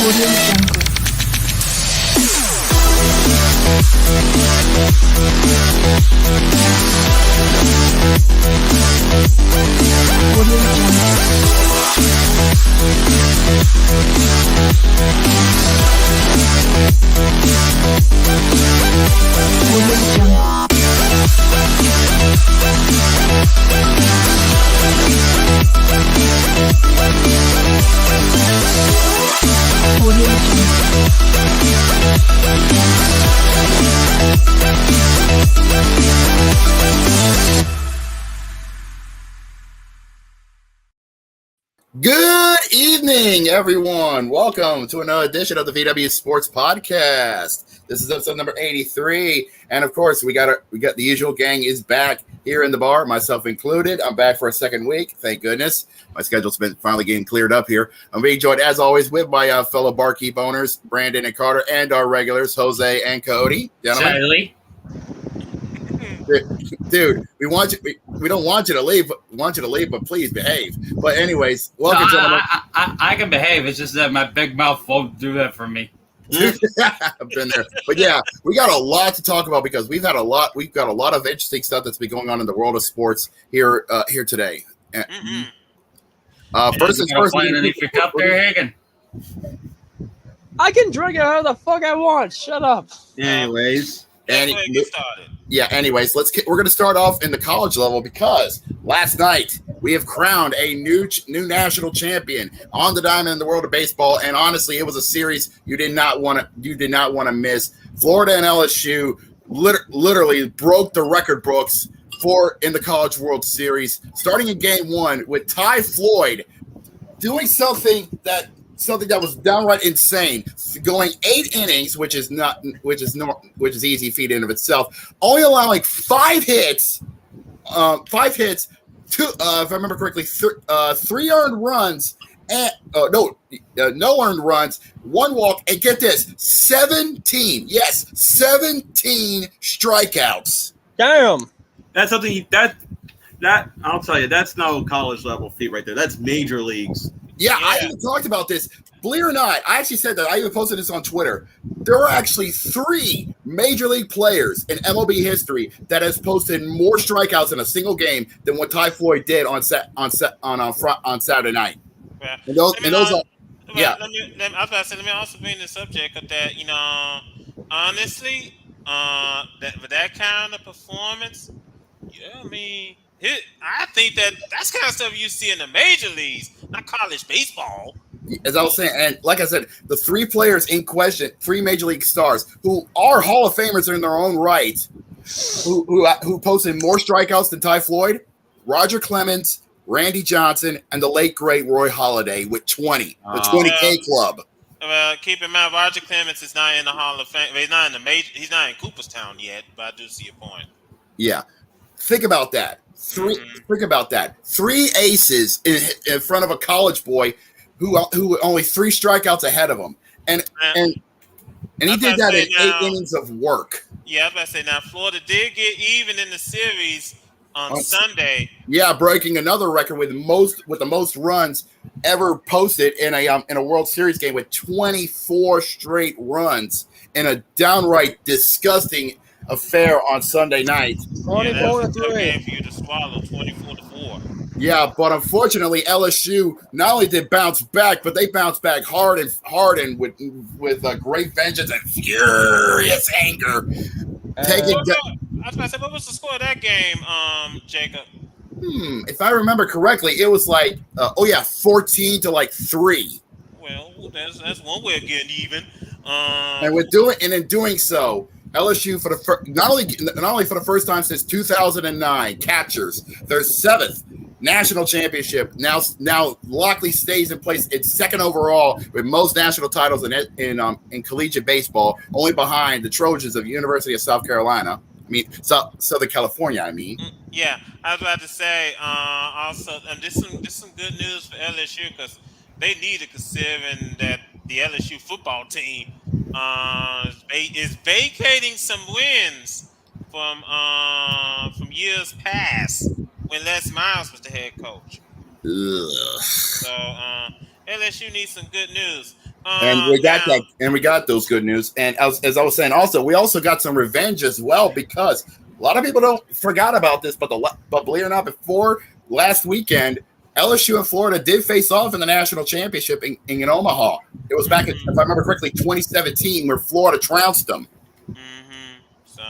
Audio Jungle. Audio Good evening, everyone. Welcome to another edition of the VWU Sports Podcast. This is episode number 83, and of course, we got the usual gang is back here in the bar, myself included. I'm back for a second week, thank goodness. My schedule's been finally getting cleared up here. I'm being joined, as always, with my fellow barkeep owners, Brandon and Carter, and our regulars, Jose and Cody. Gentlemen. Charlie. Dude, we want you. We don't want you to leave. But please behave. But anyways, welcome, gentlemen. I can behave. It's just that my big mouth won't do that for me. I've been there. But yeah, we got a lot to talk about because we've got a lot of interesting stuff that's been going on in the world of sports here today. First things first. I can drink it how the fuck I want. Shut up. Anyways. Anyways, we're going to start off in the college level because last night we have crowned a new national champion on the diamond in the world of baseball, and honestly, it was a series you did not want to miss. Florida and LSU literally broke the record books in the College World Series, starting in Game 1 with Ty Floyd doing something that was downright insane, going 8 innings, which is easy feat in of itself, only allowing 5 hits, two, if I remember correctly, 3 earned runs, and no earned runs, 1 walk, and get this, 17 strikeouts. Damn. That's something that I'll tell you, that's no college level feat right there. That's major leagues. Yeah, I even talked about this. Believe it or not, I actually said that. I even posted this on Twitter. There are actually 3 major league players in MLB history that has posted more strikeouts in a single game than what Ty Floyd did on Saturday night. Yeah. And those are, yeah. Let me also bring the subject of that. Honestly, that kind of performance, I think that's kind of stuff you see in the major leagues, not college baseball. As I was saying, and like I said, the 3 players in question, 3 major league stars who are Hall of Famers in their own right, who posted more strikeouts than Ty Floyd: Roger Clemens, Randy Johnson, and the late great Roy Halladay with 20, the 20K club. Well, keep in mind, Roger Clemens is not in the Hall of Fame. He's not in the major. He's not in Cooperstown yet, but I do see your point. Yeah, think about that. Think about that. 3 aces in front of a college boy who only 3 strikeouts ahead of him, and he did that in 8 innings of work. Yeah, I was about to say now Florida did get even in the series on Sunday. Yeah, breaking another record with the most runs ever posted in a World Series game with 24 straight runs in a downright disgusting affair on Sunday night. 24-3. Game for you to swallow, 24-4. Yeah, but unfortunately, LSU not only did bounce back, but they bounced back hard and with great vengeance and furious anger. I was about to say, what was the score of that game, Jacob? If I remember correctly, it was 14-3. Well, that's one way of getting even. And in doing so, LSU not only for the first time since 2009 captures their 7th national championship. Now Lockley stays in place. It's 2nd overall with most national titles in collegiate baseball, only behind the Trojans of University of South Carolina. Southern California. Yeah, I was about to say. Also, this some good news for LSU because they need it, considering that the LSU football team is vacating some wins from years past when Les Miles was the head coach. Ugh. So LSU needs some good news. And we got that, and we got those good news. And as I was saying, also we also got some revenge as well, because a lot of people don't forgot about this, but believe it or not, before last weekend, LSU and Florida did face off in the national championship in Omaha. It was back in, if I remember correctly, 2017, where Florida trounced them. So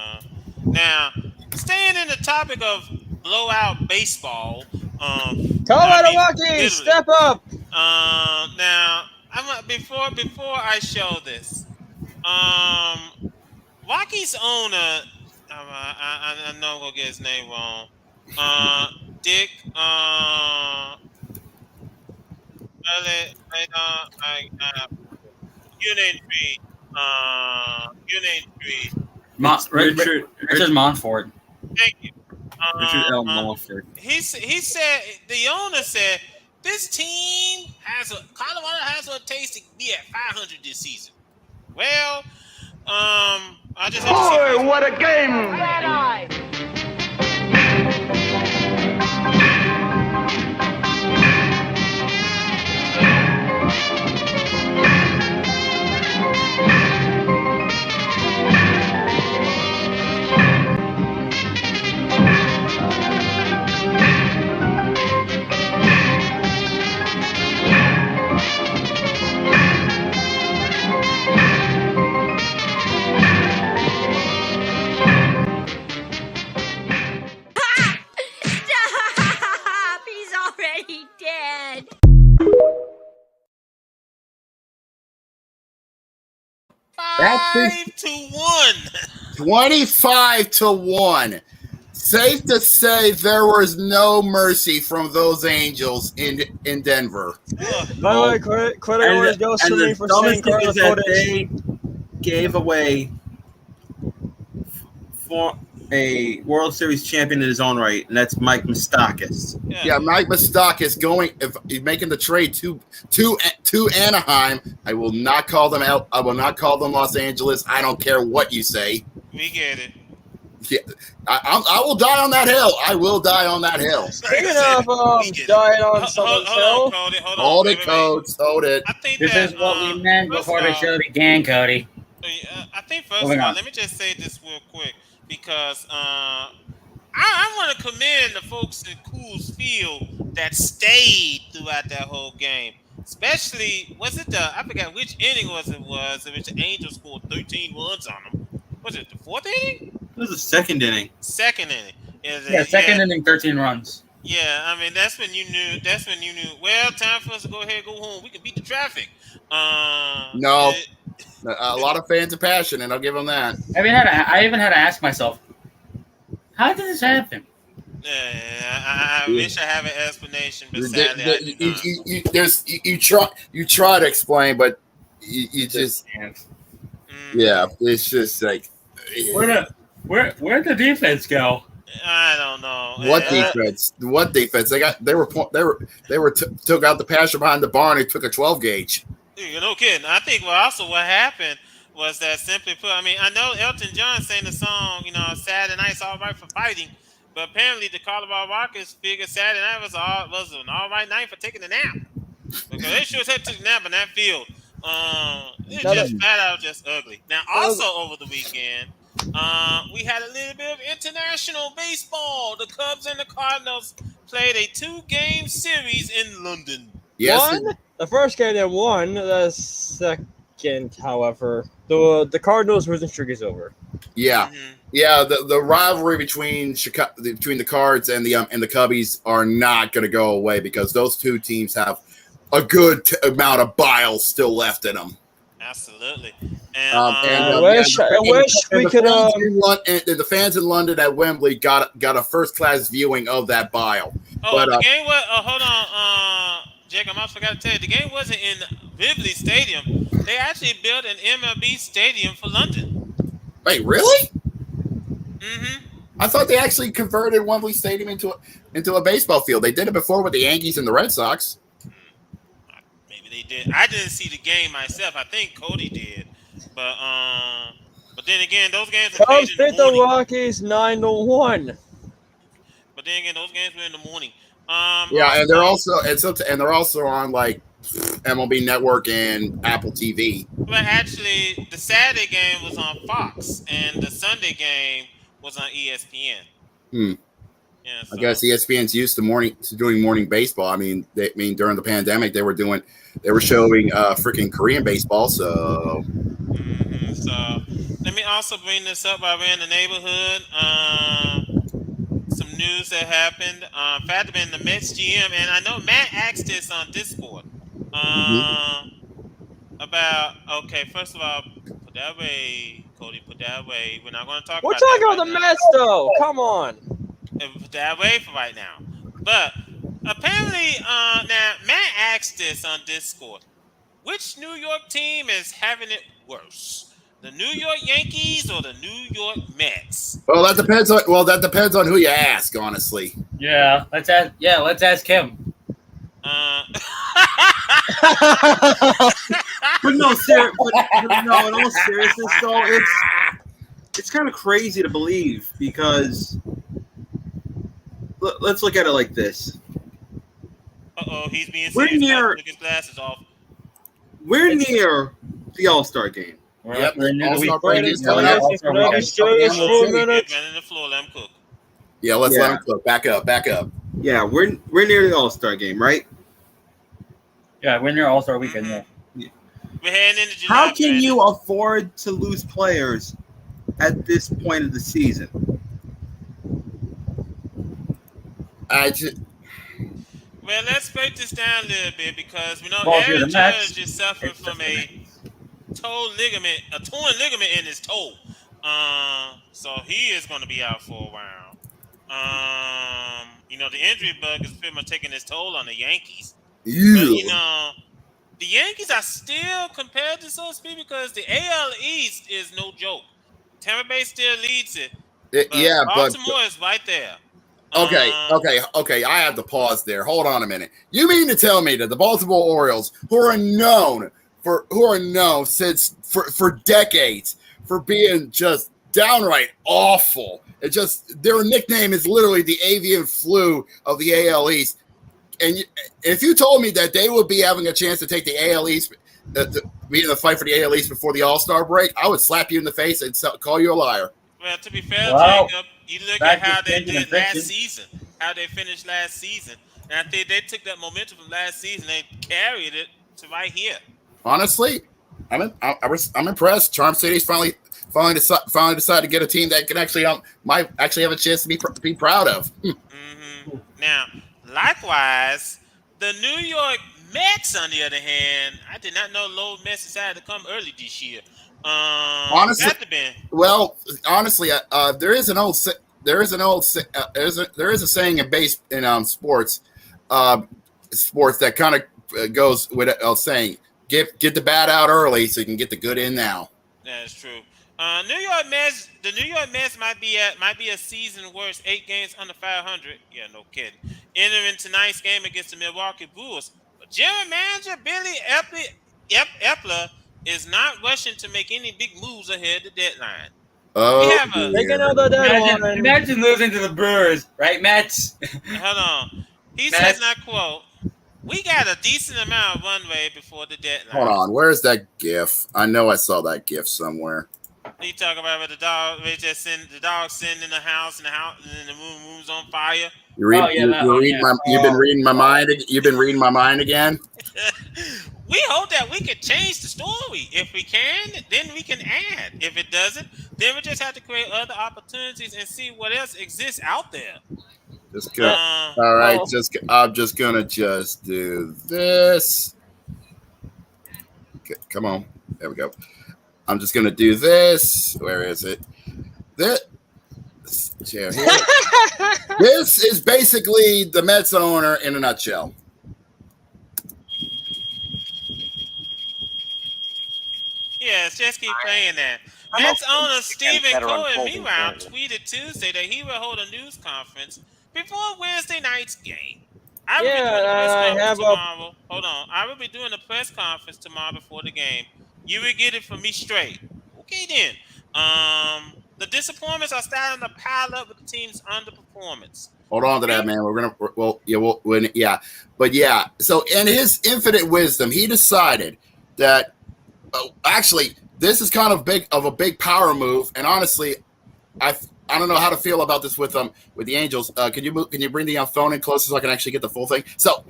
now, staying in the topic of blowout baseball, Colorado Rockies, step up. Now, before I show this, Rockies owner, I know I'm gonna get his name wrong. Dick, Richard Montfort. Thank you. Richard L. Montfort. He said, the owner said, this team Colorado has a taste to be at 500 this season. Well, I just have to say, what a game! He's already dead. Five to 1. 25-1. Safe to say there was no mercy from those Angels in Denver. By the way, credit always goes to me for saying Carlos they gave away for a World Series champion in his own right, and that's Mike Moustakas. Yeah, Mike Moustakas making the trade to Anaheim. I will not call them out. I will not call them Los Angeles. I don't care what you say. We get it. Yeah, I will die on that hill. I will die on that hill. Speaking of dying on someone's hill, Hold it, Codes. Hold it. I think This is what we meant before the show began, Cody. I think first of all, let me just say this real quick, because I want to commend the folks at Coors Field that stayed throughout that whole game. Especially, I forgot which inning it was, in which the Angels scored 13 runs on them. Was it the fourth inning? It was the second inning. Second inning. Second inning, 13 runs. Yeah, I mean, that's when you knew, well, time for us to go ahead and go home. We can beat the traffic. No. A lot of fans are passionate. I'll give them that. I even had to ask myself, how did this happen? I wish I have an explanation, but sadly I do not. You try to explain, but you just yeah, it's just like Where'd the defense go? I don't know. What defense? What defense? They were took out the pasture behind the barn and took a 12 gauge. No kidding. I think what happened was that, simply put, I mean, I know Elton John sang the song, Saturday Night's All Right for Fighting, but apparently the Colorado Rockets figured Saturday night was an all right night for taking a nap. Because they sure took a nap in that field. It's just flat out just ugly. Now, also over the weekend, we had a little bit of international baseball. The Cubs and the Cardinals played a 2-game series in London. Yes. The first game they won. The second, however, the Cardinals losing streak is over. Yeah, yeah. The rivalry between the Cards and the Cubbies are not going to go away, because those two teams have a good amount of bile still left in them. Absolutely. I wish we could. The fans in London at Wembley got a first class viewing of that bile. The game was. Hold on, Jake. I almost forgot to tell you, the game wasn't in Wembley Stadium. They actually built an MLB stadium for London. Wait, really? Mm-hmm. I thought they actually converted Wembley Stadium into a baseball field. They did it before with the Yankees and the Red Sox. Maybe they did. I didn't see the game myself. I think Cody did, but then again, those games were played Cubs in the beat the morning. Rockies 9-1. But then again, those games were in the morning. Yeah, and they're also on like MLB Network and Apple TV. Well, actually, the Saturday game was on Fox, and the Sunday game was on ESPN. Yeah, so. I guess ESPN's used to doing morning baseball. I mean, during the pandemic, they were showing freaking Korean baseball. So, so let me also bring this up while we're in the neighborhood. Some news that happened. Fact been the Mets GM, and I know Matt asked this on Discord. First of all, put that away, Cody. Put that away. We're not going to talk. We're about talking that about the right Mets, though. Come on. Put that away for right now. But apparently, now Matt asked this on Discord: which New York team is having it worse? The New York Yankees or the New York Mets? Well, that depends on who you ask, honestly. Yeah, let's ask him. But no, in all seriousness, though, it's kind of crazy to believe because let's look at it like this. He's being We're serious. near- Took his glasses off. We're near the All-Star game. Yep, We're near the All-Star week. break is coming up. Give Brandon the floor. Let him cook. Yeah, let him cook. Back up. Yeah, we're near the All-Star game, right? Yeah, we're near All-Star weekend. Yeah. We're heading into July. How can you afford to lose players at this point of the season? Well, let's break this down a little bit because we know Well, if you're Aaron the Mets, Judge is suffering from a torn ligament in his toe. So he is going to be out for a while. The injury bug is pretty much taking its toll on the Yankees. Ew. But, the Yankees are still competitive, so to speak, because the AL East is no joke. Tampa Bay still leads it. Baltimore is right there. Okay. I have to pause there. Hold on a minute. You mean to tell me that the Baltimore Orioles, who are known since for decades for being just downright awful, their nickname is literally the avian flu of the AL East. And if you told me that they would be having a chance to take the AL East, to be in the fight for the AL East before the All-Star break, I would slap you in the face and call you a liar. Well, to be fair, Jacob, you look back at how to they did last fiction. season, how they finished last season. And I think they took that momentum from last season and carried it to right here. Honestly, I'm impressed. Charm City's finally decided to get a team that can might actually have a chance to be proud of. Now, likewise, the New York Mets, on the other hand, I did not know Lowell Mets decided to come early this year. Honestly, there is a saying in sports that kind of goes with a saying: get the bad out early so you can get the good in now. That's true. The New York Mets might be a season worst, 8 games under 500. Yeah, no kidding. Entering tonight's game against the Milwaukee Brewers. But general manager Billy Epler is not rushing to make any big moves ahead of the deadline. Imagine losing to the Brewers, right, Mets? Hold on. He says, and I quote, "We got a decent amount of runway before the deadline." Hold on, where's that GIF? I know I saw that GIF somewhere. You talk about where the dog sitting in the house and the room's on fire. You've been reading my mind. You've been reading my mind again. We hope that we can change the story. If we can, then we can add. If it doesn't, then we just have to create other opportunities and see what else exists out there. All right. I'm just gonna do this. Okay, come on. There we go. I'm just gonna do this. Where is it? This is basically the Mets owner in a nutshell. Yes, just keep playing that. Mets owner Stephen Cohen, meanwhile, tweeted Tuesday that he will hold a news conference before Wednesday night's game. I will be doing a press conference tomorrow before the game. You will get it from me straight. Okay, then. The disappointments are starting to pile up with the team's underperformance. Hold on to that, man. But yeah. So in his infinite wisdom, he decided that actually this is kind of a big power move. And honestly, I don't know how to feel about this with the Angels. Can you bring the phone in closer so I can actually get the full thing? So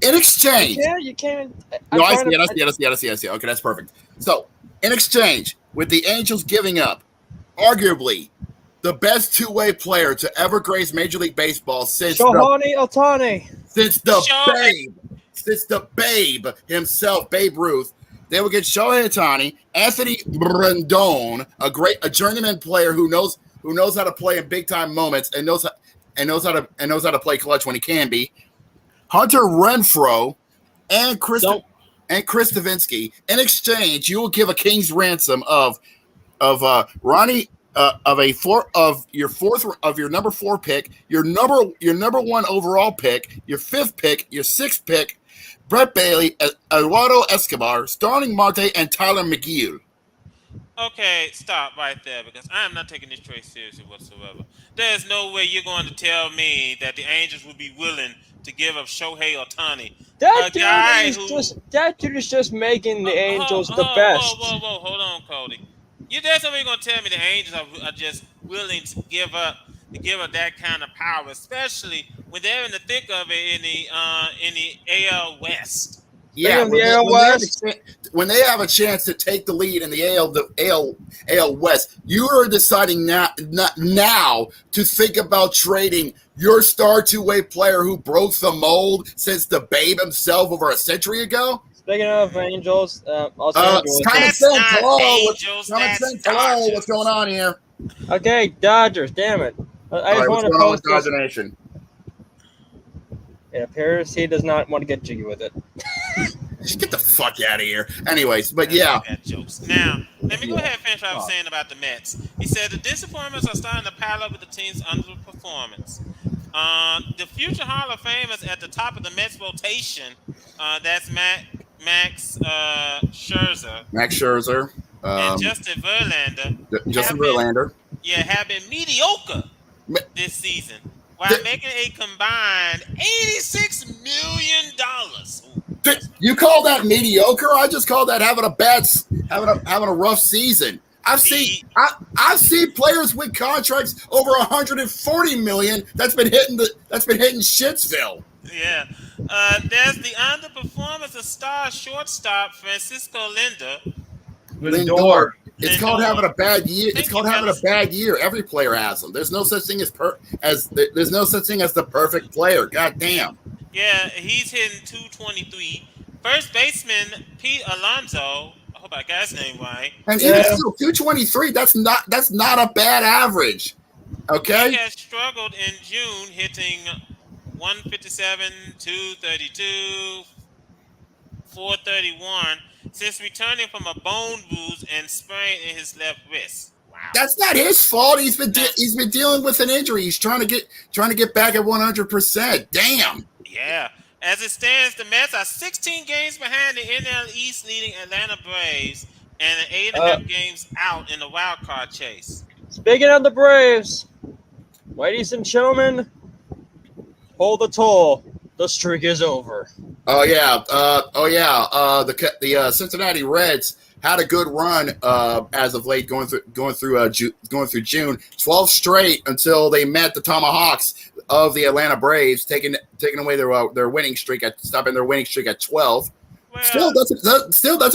in exchange, Yeah, you can't. no, I see. Okay, that's perfect. So in exchange, with the Angels giving up, arguably the best two-way player to ever grace Major League Baseball since Ohtani. since the babe himself, Babe Ruth, they would get Shohei Ohtani, Anthony Rendon, a journeyman player who knows how to play in big time moments and knows how to play clutch when he can be, Hunter Renfroe, and Chris Davinsky. In exchange, you will give a king's ransom of Ronnie. Of your number 4 pick, your number 1 overall pick, your 5th pick, your 6th pick, Brett Bailey, Eduardo Escobar, Starling Marte, and Tyler McGill. Okay, stop right there because I am not taking this trade seriously whatsoever. There's no way you're going to tell me that the Angels would be willing to give up Shohei Ohtani. That dude is just making the Angels the best. Whoa, hold on, Cody. There's somebody going to tell me the Angels are just willing to give up that kind of power, especially when they're in the thick of it in the AL West. Yeah, when they have a chance to take the lead in the AL West, you are deciding now to think about trading your star two-way player who broke the mold since the Babe himself over a century ago. Speaking of Angels, Common sense. Hello, what's going on here? Okay, Dodgers. Damn it! I just want to post this. Dodger Nation. It appears he does not want to get jiggy with it. Just get the fuck out of here. Anyways, but yeah. Jokes. Now, let me go ahead and finish what I was saying about the Mets. He said the disappointments are starting to pile up with the team's underperformance. The future Hall of Famers at the top of the Mets rotation, that's Max Scherzer. And Justin Verlander. Have been mediocre this season while making a combined $86 million. You call that mediocre? I just call that having a rough season. I've seen players with contracts over $140 million that's been hitting Shitsville. Yeah. There's the underperformance of star shortstop Francisco Lindor. It's called having a bad year. It's called having a bad year. Every player has them. There's no such thing as the perfect player. God damn. Yeah, he's hitting .223. First baseman Pete Alonso. I hope I got his name right. And even still, .223. That's not a bad average. Okay. He has struggled in June, hitting 157, 232, 431 since returning from a bone bruise and sprain in his left wrist. Wow. That's not his fault. He's been dealing with an injury. He's trying to get back at 100%. Damn. Yeah. As it stands, the Mets are 16 games behind the NL East leading Atlanta Braves and 8.5 games out in the wild card chase. Speaking of the Braves, ladies and gentlemen, hold the toll. The streak is over. Oh yeah. The Cincinnati Reds had a good run as of late, going through June. 12 straight until they met the Tomahawks of the Atlanta Braves, taking away their winning streak stopping their winning streak at 12. Well, that's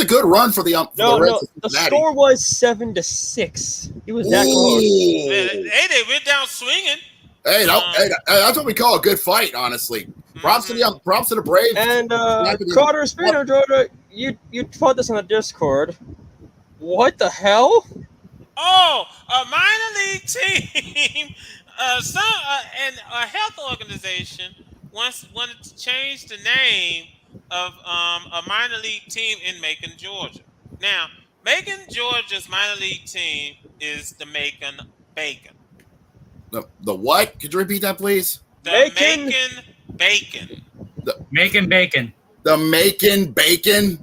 a good run for the Reds. The score was 7-6. It was that close. Hey, they went down swinging. Hey, that's what we call a good fight, honestly. Props to the Braves. And Carter Spino, Georgia, you put this on the Discord. What the hell? Oh, a minor league team, and a health organization wanted to change the name of a minor league team in Macon, Georgia. Now, Macon, Georgia's minor league team is the Macon Bacon. The what? Could you repeat that, please? The Macon Bacon. The Macon Bacon. The Macon Bacon?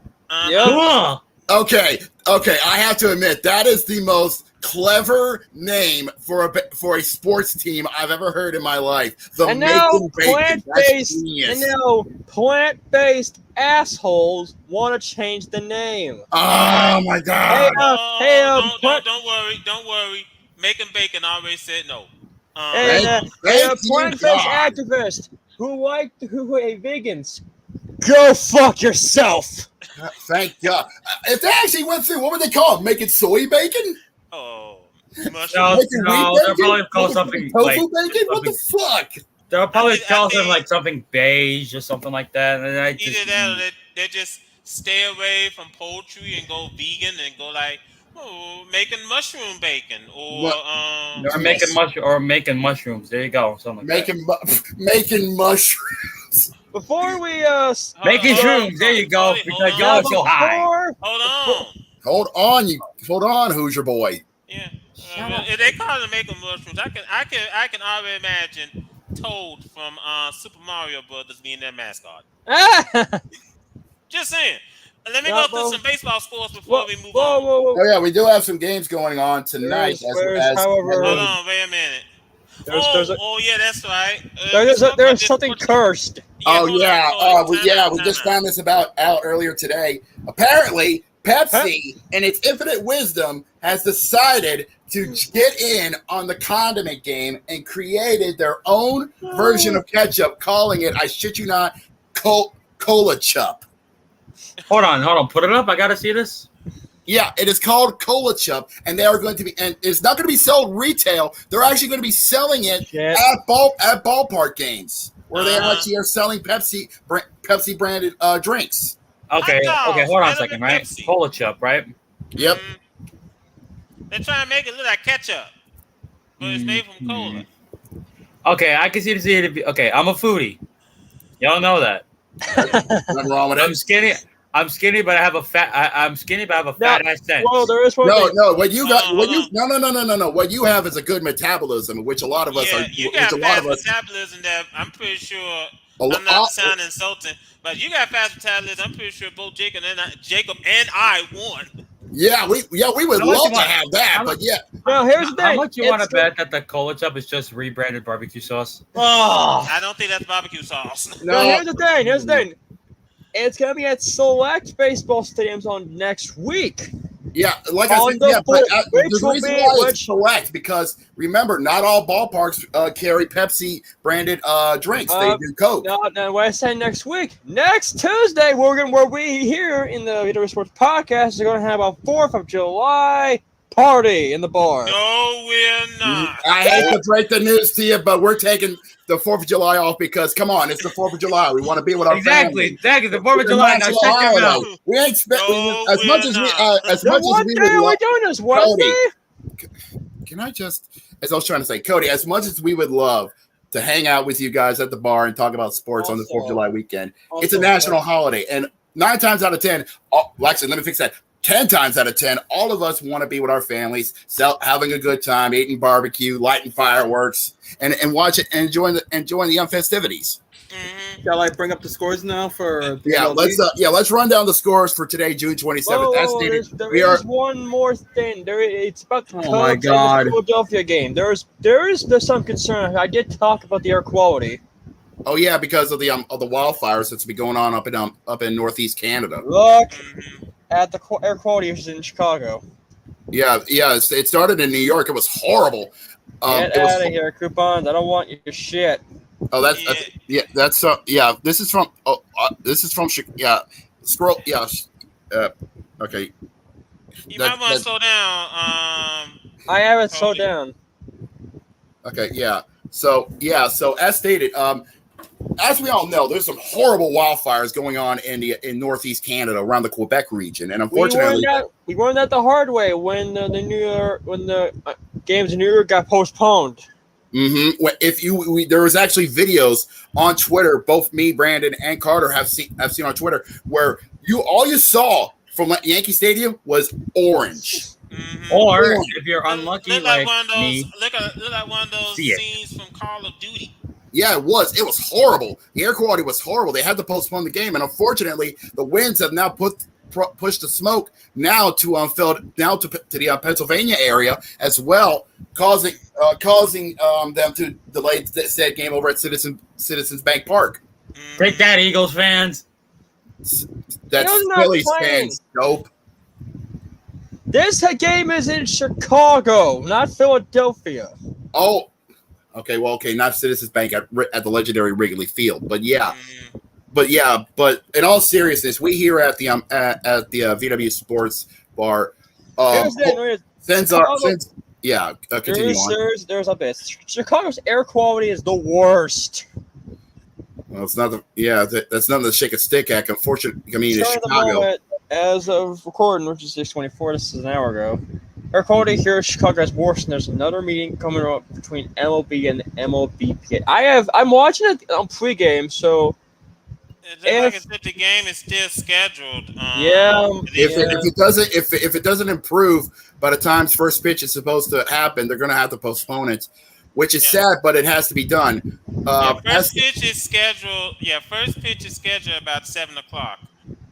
Yep. Cool. Okay. I have to admit, that is the most clever name for a sports team I've ever heard in my life. The And now Macon Bacon. That's plant-based, genius. and now plant-based assholes want to change the name. Oh my God! Don't worry. Macon Bacon already said no. And Thank a you, plant-based God. activist who hate vegans. Go fuck yourself. Thank God. If they actually went through, what would they call it? Making soy bacon? Oh, No, mushroom. Making no, wheat they'll bacon? probably call Making something tofu like bacon? What the fuck? they'll probably I call think- them like something beige or something like that. And I just Either that or they just stay away from poultry and go vegan and go like, making mushroom bacon or making mushrooms. There you go. Something like Making mushrooms. Before we making hold shrooms. There you go. hold Because on. y'all are so high. Hold on. Hold on, Hoosier boy. Yeah. If they call it making mushrooms, I can already imagine Toad from Super Mario Brothers being their mascot. Just saying. Let me go through some baseball scores before we move on. Oh yeah, we do have some games going on tonight. However, Hold on, wait a minute. Yeah, that's right. There's something cursed. We just found this out earlier today. Apparently, Pepsi, in its infinite wisdom, has decided to get in on the condiment game and created their own version of ketchup, calling it, I shit you not, Cola Chup. Hold on. Put it up. I gotta see this. Yeah, it is called Cola Chup, and they are going to be, and it's not going to be sold retail. They're actually going to be selling it at ballpark games, where they actually are selling Pepsi branded drinks. Okay. Hold on a second. Right, Pepsi. Cola Chup. Right. Yep. They're trying to make it look like ketchup, but it's made from cola. Okay, I can see it. Okay, I'm a foodie. Y'all know that. Nothing wrong with it. I'm skinny, but I have a fat. I'm skinny, but I have a fat ass sense. Well, there is one thing. No. What you got? No. What you have is a good metabolism, which a lot of us are. You got fast metabolism that I'm pretty sure. I'm not sounding insulting, but you got fast metabolism. I'm pretty sure both Jacob and I won. Yeah, we would love to have that, but yeah. Now here's the thing. How much you want to bet that the Cola Chup is just rebranded barbecue sauce? Oh. I don't think that's barbecue sauce. No. Here's the thing. It's gonna be at select baseball stadiums on next week. Yeah, like I said, the reason why it's select because remember, not all ballparks carry Pepsi branded drinks. They do Coke. No, what I said next week. Next Tuesday, where we here in the VWU Sports Podcast are going to have a 4th of July party in the bar. No, we're not. I hate to break the news to you, but we're taking the 4th of July off because, come on, it's the 4th of July. We want to be with our family. Exactly. The 4th of July. Now shut your mouth. We ain't as much as we What day are we doing this? Wednesday? Can I just, as I was trying to say, Cody, as much as we would love to hang out with you guys at the bar and talk about sports on the 4th of July weekend, it's a national holiday. And 9 times out of 10, actually, let me fix that. 10 times out of 10, all of us want to be with our families, having a good time, eating barbecue, lighting fireworks, and watch it and enjoying the festivities. Mm-hmm. Shall I bring up the scores now for? Let's run down the scores for today, June 27th. There's one more thing. It's about the my God. Philadelphia game. There's some concern. I did talk about the air quality. Oh yeah, because of the wildfires that's been going on up in Northeast Canada. Look at the air quality issues in Chicago. Yeah. It started in New York. It was horrible. Get out of here, coupons. I don't want your shit. Oh, This is from. Scroll. Yeah. Okay. You might want to slow down. I have it slowed down. Okay. Yeah. So as stated, as we all know, there's some horrible wildfires going on in Northeast Canada around the Quebec region, and unfortunately, we learned that the hard way when the games in New York got postponed. Mm-hmm. There was actually videos on Twitter. Both me, Brandon, and Carter have seen on Twitter where all you saw from Yankee Stadium was orange. Mm-hmm. Or if you're unlucky, look like one of those, me, look like one of those scenes from Call of Duty. Yeah, it was. It was horrible. The air quality was horrible. They had to postpone the game, and unfortunately, the winds have now put push the smoke now to the Pennsylvania area as well, causing them to delay said game over at Citizens Bank Park. Take that, Eagles fans. That's Eagles not Phillies playing. fans. Dope. This game is in Chicago, not Philadelphia. Oh, okay. Well, okay, not Citizens Bank at the legendary Wrigley Field, but yeah. But in all seriousness, we here at the VWU Sports Bar continue on. There's a bit. Chicago's air quality is the worst. Well, it's not that's nothing to shake a stick at. Unfortunately, I mean, it's Sorry, the Chicago. moment, as of recording, which is 6:24, this is an hour ago. Air quality here in Chicago is worse, and there's another meeting coming up between MLB and MLBPA. I'm watching it on pregame, so. It looks like the game is still scheduled. If it doesn't improve by the time first pitch is supposed to happen, they're going to have to postpone it, which is sad, but it has to be done. First pitch is scheduled about 7:00.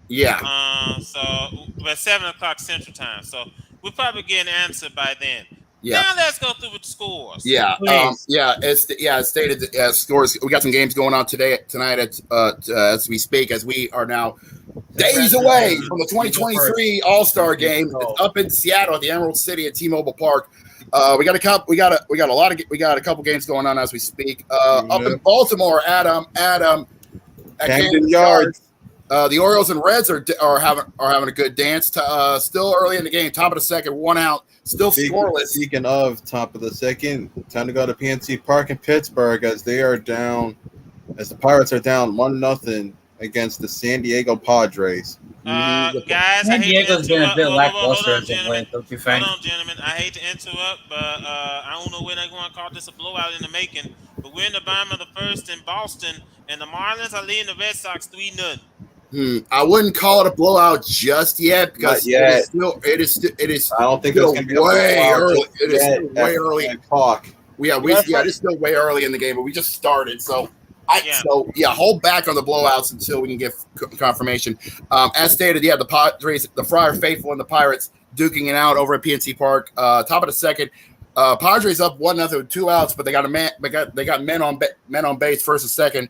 Yeah. But 7:00 Central Time. So we'll probably get an answer by then. Yeah. Now let's go through with the scores. Yeah. It's stated scores. We got some games going on tonight as we speak, as we are now days away from the 2023 All-Star Game. It's up in Seattle at the Emerald City at T-Mobile Park. We got a couple games going on as we speak. Up in Baltimore, Adam at Camden Yards. The Orioles and Reds are having a good dance. Still early in the game, top of the second, 1 out, still scoreless. Speaking of top of the second, time to go to PNC Park in Pittsburgh as the Pirates are down 1-0 against the San Diego Padres. Guys, San Diego's been a bit lackluster as of late, don't you think? Hold on, gentlemen. I hate to interrupt, but I don't know when they're going to call this a blowout in the making. But we're in the bottom of the first in Boston, and the Marlins are leading the Red Sox 3-0. I wouldn't call it a blowout just yet because it is. I don't think still it's going to be way a blowout early. It is still way early. Talk. It's still way early in the game, but we just started. So hold back on the blowouts until we can get confirmation. As stated, the Padres, the Friar Faithful, and the Pirates duking it out over at PNC Park. Top of the second, Padres up 1-0 with 2 outs, but they got men on base first and second.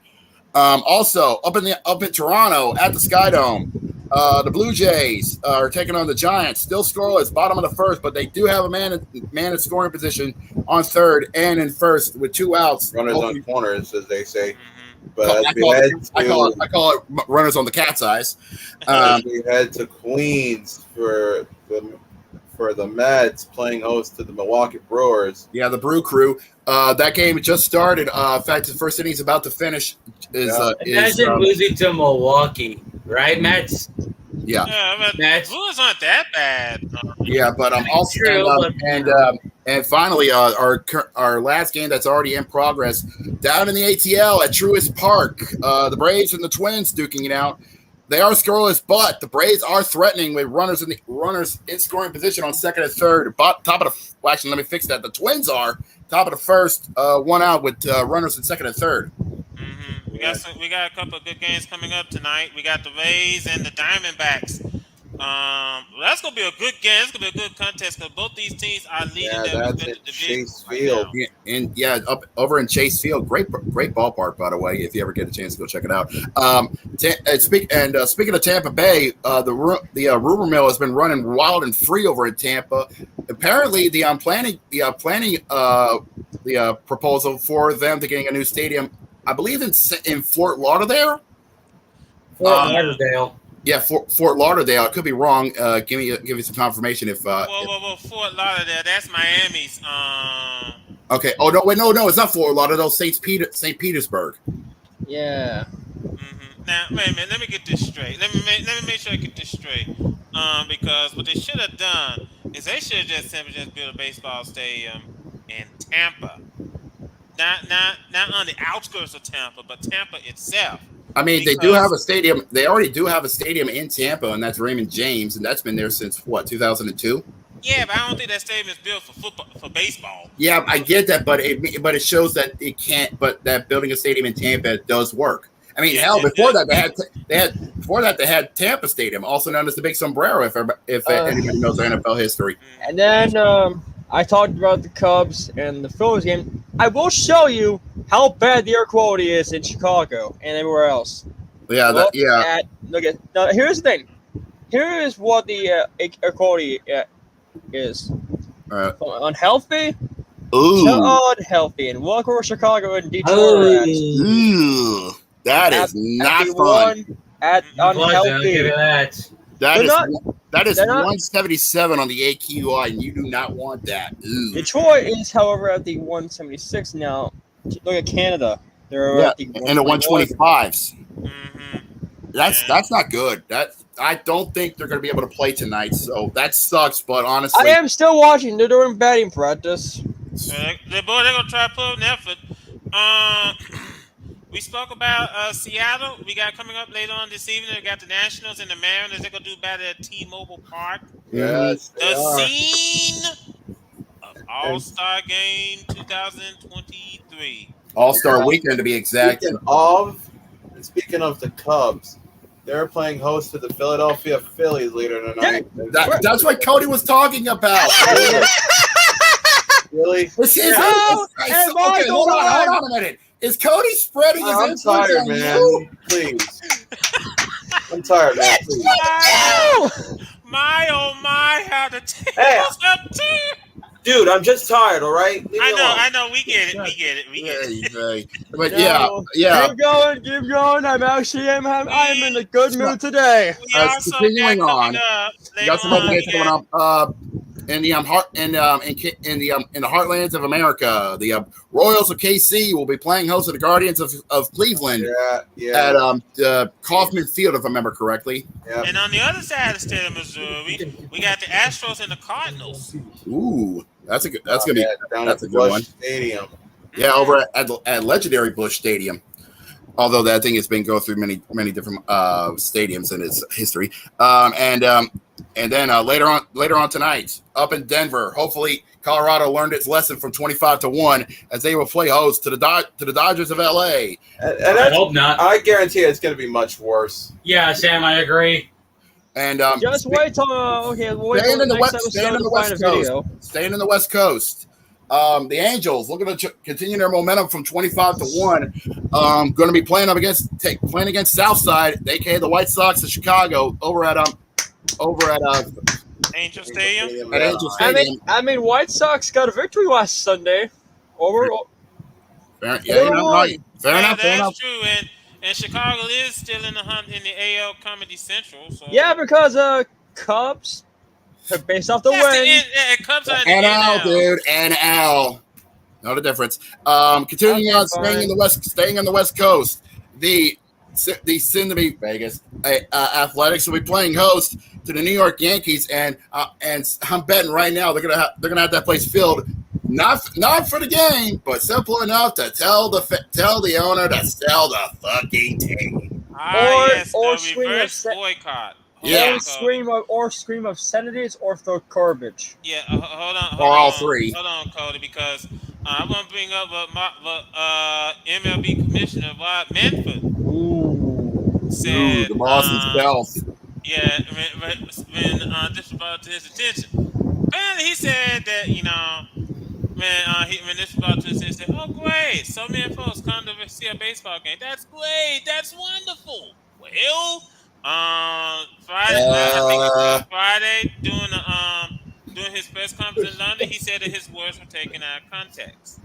Also up in Toronto at the Sky Dome, the Blue Jays are taking on the Giants. Still scoreless, bottom of the first, but they do have a man in scoring position on third and in first with 2 outs. Runners on corners, as they say. But I call it runners on the cat's eyes. We head to Queens for the Mets playing host to the Milwaukee Brewers. Yeah, the Brew Crew. That game just started. In fact, the first inning is about to finish. Imagine losing to Milwaukee, right, Mets? Yeah, but Mets. Brewers aren't that bad. Yeah, but also and finally, our last game that's already in progress down in the ATL at Truist Park. The Braves and the Twins duking it out. They are scoreless, but the Braves are threatening with runners in scoring position on second and third. Actually, let me fix that. The Twins are top of the first, 1 out with runners in second and third. Mm-hmm. We got a couple of good games coming up tonight. We got the Rays and the Diamondbacks. That's gonna be a good game. It's gonna be a good contest because both these teams are leading their division. Chase Field. Up over in Chase Field, great ballpark, by the way. If you ever get a chance to go check it out. Speaking of Tampa Bay, the rumor mill has been running wild and free over in Tampa. Apparently, the proposal for them to getting a new stadium, I believe in Fort Lauderdale. Fort Lauderdale. Yeah, Fort Lauderdale. I could be wrong. Give me some confirmation if. Well, Fort Lauderdale. That's Miami's. Okay. Oh no, it's not Fort Lauderdale. St. Petersburg. Yeah. Mm-hmm. Now wait a minute. Let me get this straight. Let me make sure I get this straight. Because what they should have done is they should have just built a baseball stadium in Tampa. Not on the outskirts of Tampa, but Tampa itself. I mean, they do have a stadium. They already do have a stadium in Tampa, and that's Raymond James, and that's been there since 2002. Yeah, but I don't think that stadium is built for baseball. Yeah, I get that, but it shows that it can't. But that building a stadium in Tampa does work. I mean, Yeah, hell, it before does. that they had Tampa Stadium, also known as the Big Sombrero. If anybody knows their NFL history. And then I talked about the Cubs and the Phillies game. I will show you how bad the air quality is in Chicago and everywhere else. Yeah, Look at now. Here's the thing. Here is what the air quality is. Unhealthy. Ooh, Unhealthy. And look where Chicago and Detroit Oh. are at. ooh, that is not the fun. At I'll give unhealthy. you that. That is they're not- 177 on the AQI, and you do not want that. Ooh. Detroit is, however, at the 176 now. Look at Canada. They're Yeah, at the and the 125s. Mm-hmm. That's not good. I don't think they're going to be able to play tonight, so that sucks. But honestly, I am still watching. They're doing batting practice. They're gonna try to put up an effort. We spoke about Seattle. We got coming up later on this evening. We got the Nationals and the Mariners. They're gonna do better at T-Mobile Park. Yes, they The are. scene of All-Star Game 2023. All-Star Weekend to be exact. Speaking of the Cubs, they're playing host to the Philadelphia Phillies later tonight. That's what Cody was talking about. Really? This is No, okay, and hold on a minute. Is Cody spreading his I'm influence tired, on man. you? Please. I'm tired, man. Please. My oh my, how the tables Hey. up too. Dude, I'm just tired, all right? Leave me alone. I know. We get it. Right. But No. yeah. Keep going. I'm in a good mood today. We also got continuing coming on, up We later got some other on. games coming up. In the heartlands of America, the Royals of KC will be playing host to the Guardians of Cleveland Yeah. at Kauffman Field, if I remember correctly. Yeah. And on the other side of the state of Missouri, we got the Astros and the Cardinals. Ooh, that's gonna be Down that's at a good Busch one. Stadium. Yeah, over at legendary Busch Stadium. Although that thing has been going through many different stadiums in its history. And then later on tonight, up in Denver, hopefully Colorado learned its lesson from 25-1 as they will play host to the Dodgers of LA. And I hope not. I guarantee it's going to be much worse. Yeah, Sam, I agree. And Just wait till wait staying till in the next West, episode staying in to the find West a video. Coast, staying in the West Coast. The Angels looking to continue their momentum from 25-1. Going to be playing against Southside, aka the White Sox of Chicago, over at Angel Stadium. at Angel Stadium. I mean, White Sox got a victory last Sunday. Fair Fair enough. That's true. And Chicago is still in the hunt in the AL Comedy Central. So Yeah, because Cubs, based off the That's win. the Cubs are in the NL, NL. dude, NL. Not a difference. Continuing on, staying in the West Coast. The soon to be Vegas Athletics will be playing host to the New York Yankees, and I'm betting right now they're gonna have that place filled. Not for the game, but simple enough to tell the owner to sell the fucking team. Or The swing reverse of boycott. Yeah. Scream obscenities or throw garbage. Yeah, hold on. Or all three. Hold on, Cody, because I want to bring up what MLB Commissioner Rob Manfred said. The boss himself. Yeah, when this was brought to his attention. Apparently, he said that when this was brought to his attention, he said, "Oh, great! So many folks come to see a baseball game. That's great. That's wonderful." Well, Friday, I think it was Friday, doing his press conference in London, he said that his words were taken out of context.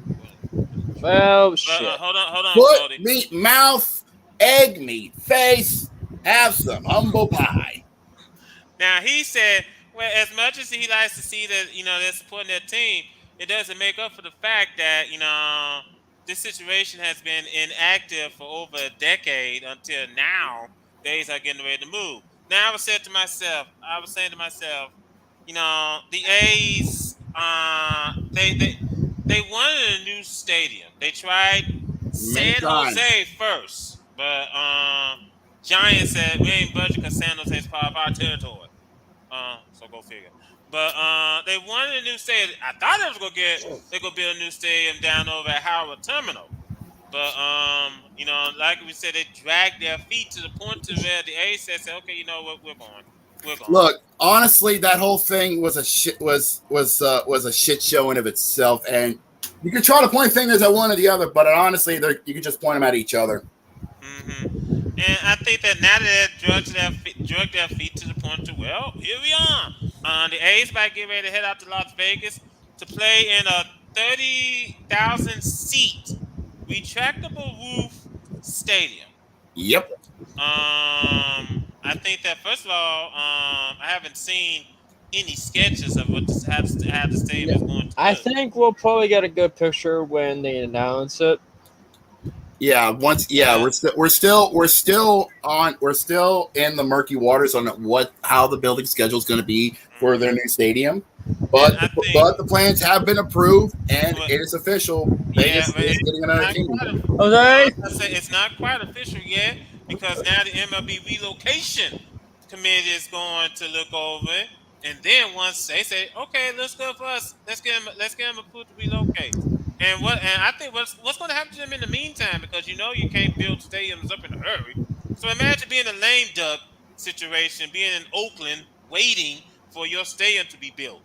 Well, But, shit. hold on, Foot, Cody. meat, mouth, egg meat, face, have some humble pie. Now he said, well, as much as he likes to see that they're supporting their team, it doesn't make up for the fact that this situation has been inactive for over a decade until now. Days are getting ready to move. Now I was saying to myself, the A's, they wanted a new stadium. They tried San Jose first, but Giants said we ain't budget because San Jose is part of our territory. So go figure. But they wanted a new stadium. I thought they were gonna build a new stadium down over at Howard Terminal. But like we said, they dragged their feet to the point to where the A said, "Okay, you know what? We're going. We're going." Look, honestly, that whole thing was a a shit show in of itself, and you can try to point fingers at one or the other, but honestly, you can just point them at each other. Mm-hmm. And I think that now that they drug their feet to the point to, well, here we are. The A's might get ready to head out to Las Vegas to play in a 30,000 seat retractable roof stadium. Yep. I think that first of all, I haven't seen any sketches of what how the stadium is going to I look. think we'll probably get a good picture when they announce it. Yeah. We're still in the murky waters on how the building schedule is going to be for their new stadium. But the plans have been approved and it is official. Vegas is getting another team. Jose? I say it's not quite official yet because now the MLB relocation committee is going to look over it, and then once they say, okay, let's go for us, let's get them approved to relocate. And I think what's going to happen to them in the meantime, because you can't build stadiums up in a hurry. So imagine being a lame duck situation, being in Oakland, waiting for your stadium to be built.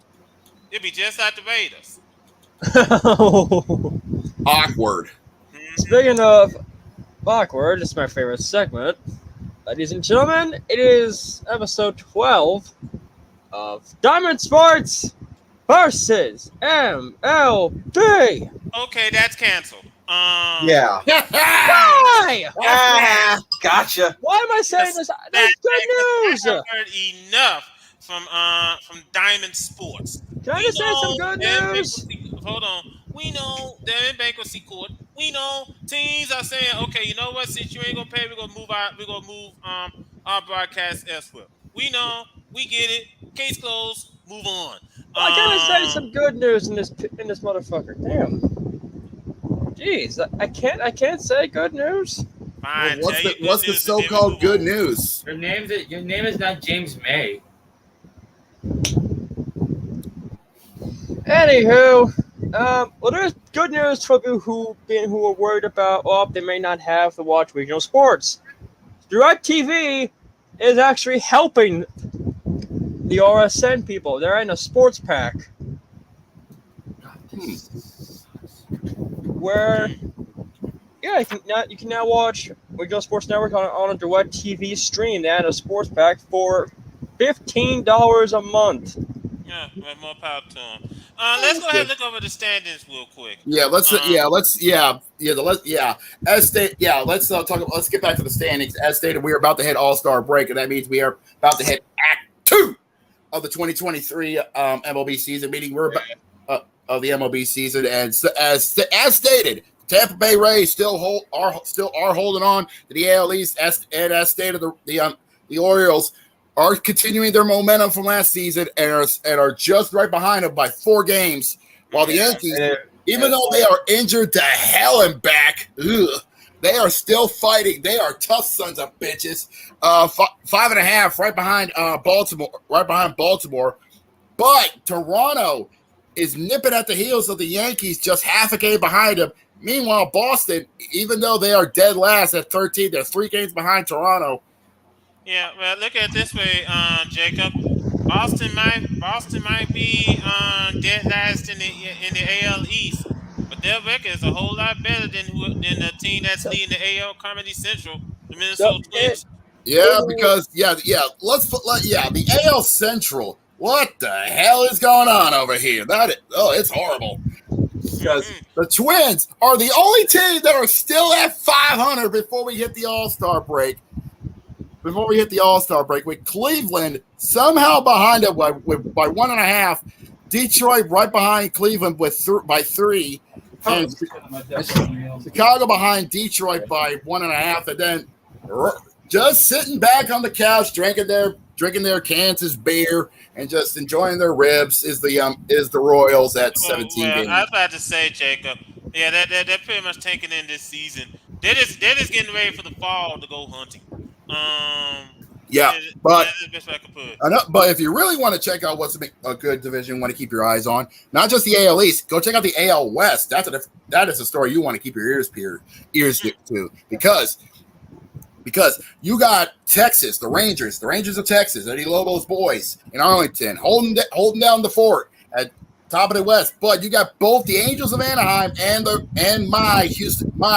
It'd be just like the Raiders. Awkward. Mm-hmm. Speaking of awkward, it's my favorite segment. Ladies and gentlemen, it is episode 12 of Diamond Sports versus MLB. Okay, that's canceled. Yeah. Why? Gotcha. Why am I saying this? That's good news. I heard enough from Diamond Sports. Can I just say some good news? Hold on. We know they're in bankruptcy court. We know teams are saying, okay, you know what? Since you ain't gonna pay, we're gonna move our broadcast elsewhere. We know, we get it. Case closed. Move on. Why can't I say some good news in this motherfucker? Damn. Jeez, I can't say good news. Fine. Well, what's the so-called good news? Your name is not James May. Anywho, well, there's good news for people who are worried about, they may not have to watch regional sports. DirecTV is actually helping the RSN people. They're in a sports pack where, you can now watch Regional Sports Network on a DirecTV stream. They had a sports pack for $15 a month. Yeah, more power to them. Let's go ahead and look over the standings real quick. Let's talk. Let's get back to the standings. As stated, we are about to hit All-Star break, and that means we are about to hit Act 2 of the 2023 MLB season. Meaning we're about of the MLB season, and as stated, Tampa Bay Rays still are holding on to the AL East. As stated, the Orioles are continuing their momentum from last season and are just right behind them by 4 games, while the Yankees, even though they are injured to hell and back, they are still fighting. They are tough sons of bitches. 5.5 right behind Baltimore. But Toronto is nipping at the heels of the Yankees, just half a game behind them. Meanwhile, Boston, even though they are dead last at 13, they're 3 games behind Toronto. Yeah, well, look at it this way, Jacob. Boston might be dead last in the AL East, but their record is a whole lot better than the team that's leading the AL Comedy Central, the Minnesota Twins. Yeah, because the AL Central. What the hell is going on over here? It's horrible. Because the Twins are the only team that are still at 500 before we hit the All-Star break. With Cleveland somehow behind it by 1.5, Detroit right behind Cleveland by 3, and Chicago behind Detroit by 1.5, and then just sitting back on the couch drinking their Kansas beer and just enjoying their ribs is the Royals at 17 games. I was about to say, Jacob. Yeah, they're pretty much taking in this season. They're just getting ready for the fall to go hunting. Yeah, but that's the best way I could put it. I know, but if you really want to check out what's a good division, want to keep your eyes on, not just the AL East, go check out the AL West. That is a story you want to keep your ears to because you got Texas, the Rangers of Texas, Eddie Lobo's boys in Arlington, holding down the fort at top of the West. But you got both the Angels of Anaheim and my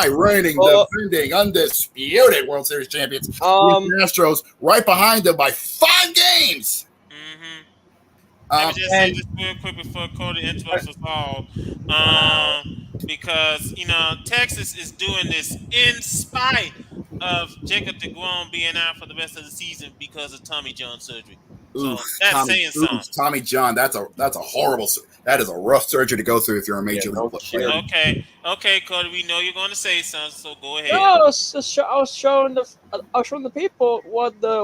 reigning, defending, undisputed World Series champions, the Astros, right behind them by 5 games. Let me just say this real quick before Cody interrupts us all, because Texas is doing this in spite of Jacob DeGrom being out for the rest of the season because of Tommy John surgery. So that's saying something. Tommy John, that is a rough surgery to go through if you're a major league player. Okay, Cody, we know you're going to say something, so go ahead. No, I was showing the people what they're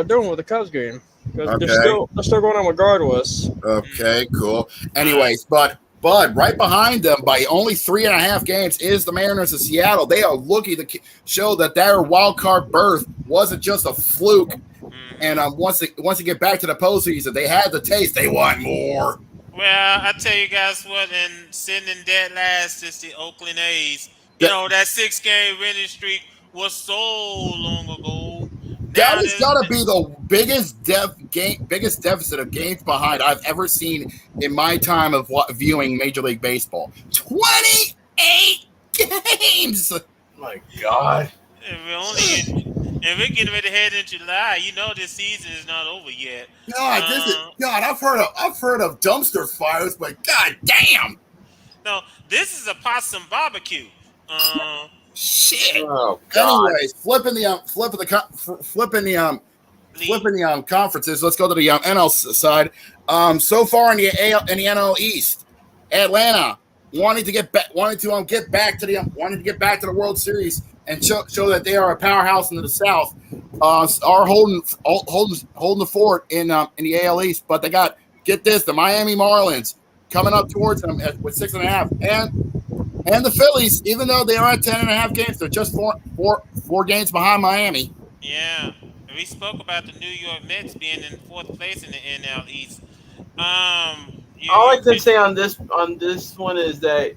doing with the Cubs game. Because they're still going on regardless. Okay, cool. Anyways, but right behind them by only 3.5 games is the Mariners of Seattle. They are looking to show that their wild card berth wasn't just a fluke. And once they get back to the postseason, they had the taste. They want more. Well, I tell you guys what, and sitting in dead last is the Oakland A's. That 6-game winning streak was so long ago. That has got to be the biggest deficit of games behind I've ever seen in my time of viewing Major League Baseball. 28 games. My God. If we're getting ready to head into July, this season is not over yet. I've heard of dumpster fires, but god damn. No, this is a possum barbecue. Shit. Oh, God. Anyways, flipping the conferences. Let's go to the NL side. So far in the NL East, Atlanta wanted to get back to the World Series and show that they are a powerhouse in the South. Are holding the fort in the AL East, but they got the Miami Marlins coming up towards them with 6.5 and the Phillies, even though they are at 10.5 games, they're just four games behind Miami. Yeah, we spoke about the New York Mets being in 4th place in the NL East. All I can say on this one is that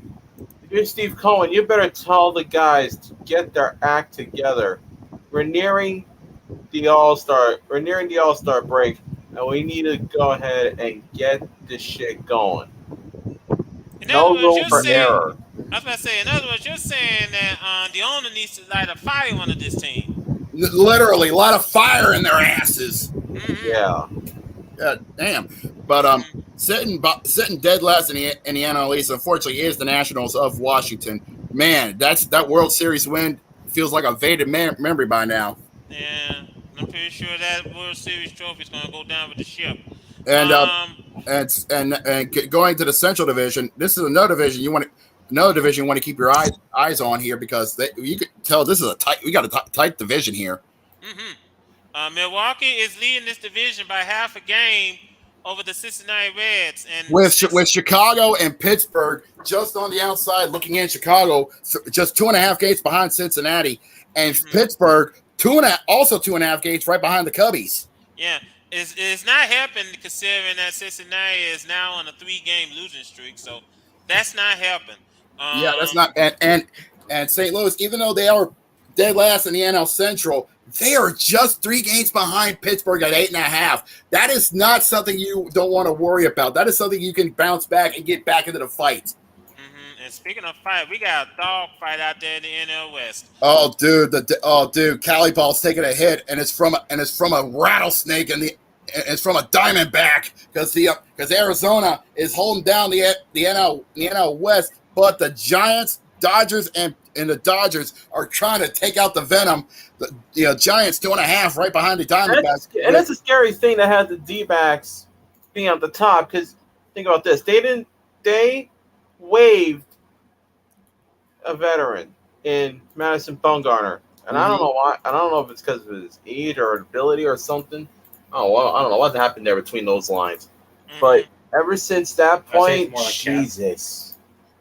if you're Steve Cohen, you better tell the guys to get their act together. We're nearing the All-Star break, and we need to go ahead and get this shit going. No room for error. I was about to say, in other words, you're saying that the owner needs to light a fire under this team. Literally, a lot of fire in their asses. Mm-hmm. Yeah. God damn. But sitting dead last in the NL East, unfortunately, is the Nationals of Washington. Man, that World Series win feels like a faded memory by now. Yeah, I'm pretty sure that World Series trophy is going to go down with the ship. And going to the Central Division, this is another division you want to keep your eyes on here because you could tell this is we got a tight division here. Mm-hmm. Milwaukee is leading this division by half a game over the Cincinnati Reds, and with Chicago and Pittsburgh just on the outside looking in. Chicago just 2.5 games behind Cincinnati, and Pittsburgh 2.5 games right behind the Cubbies. Yeah. It's not helping considering that Cincinnati is now on a 3-game losing streak, so that's not helping. Yeah, that's not and St. Louis, even though they are dead last in the NL Central, they are just 3 games behind Pittsburgh at 8.5. That is not something you don't want to worry about. That is something you can bounce back and get back into the fight. And speaking of fight, we got a dog fight out there in the NL West. Oh, dude, Cali Ball's taking a hit, and it's from a rattlesnake, and it's from a Diamondback because Arizona is holding down the NL West, but the Giants, Dodgers, and the Dodgers are trying to take out the venom. The Giants 2.5 right behind the Diamondbacks. And it's a scary thing to have the D-backs being at the top because think about this: they waived a veteran in Madison Bumgarner, and I don't know why. I don't know if it's because of his age or ability or something. Oh, well, I don't know what happened there between those lines. But ever since that point, Jesus.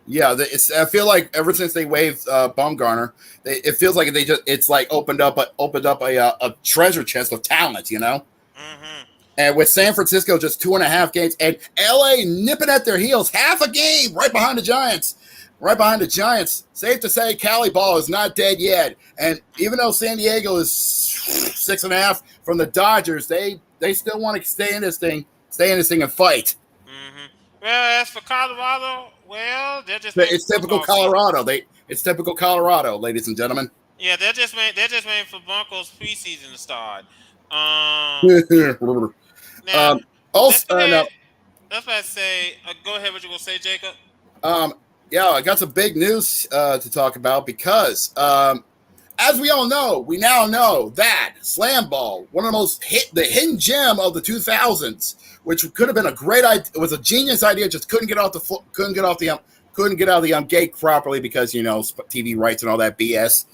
Yeah, I feel like ever since they waived Bumgarner, it feels like it's like opened up a treasure chest of talent, you know. Mm-hmm. And with San Francisco just 2.5 games, and LA nipping at their heels, half a game right behind the Giants. Right behind the Giants. Safe to say, Cali ball is not dead yet. And even though San Diego is 6.5 from the Dodgers, they still want to stay in this thing and fight. Mm-hmm. Well, as for Colorado, well, they're just It's typical Colorado. It's typical Colorado, ladies and gentlemen. Yeah, they're just waiting for Broncos preseason to start. Now, that's what I say. Go ahead. What you gonna say, Jacob? Yeah, I got some big news to talk about because, as we all know, we now know that slam ball, one of the most the hidden gem of the 2000s, which could have been a great idea, it was a genius idea, just couldn't get out of the gate properly because TV rights and all that BS.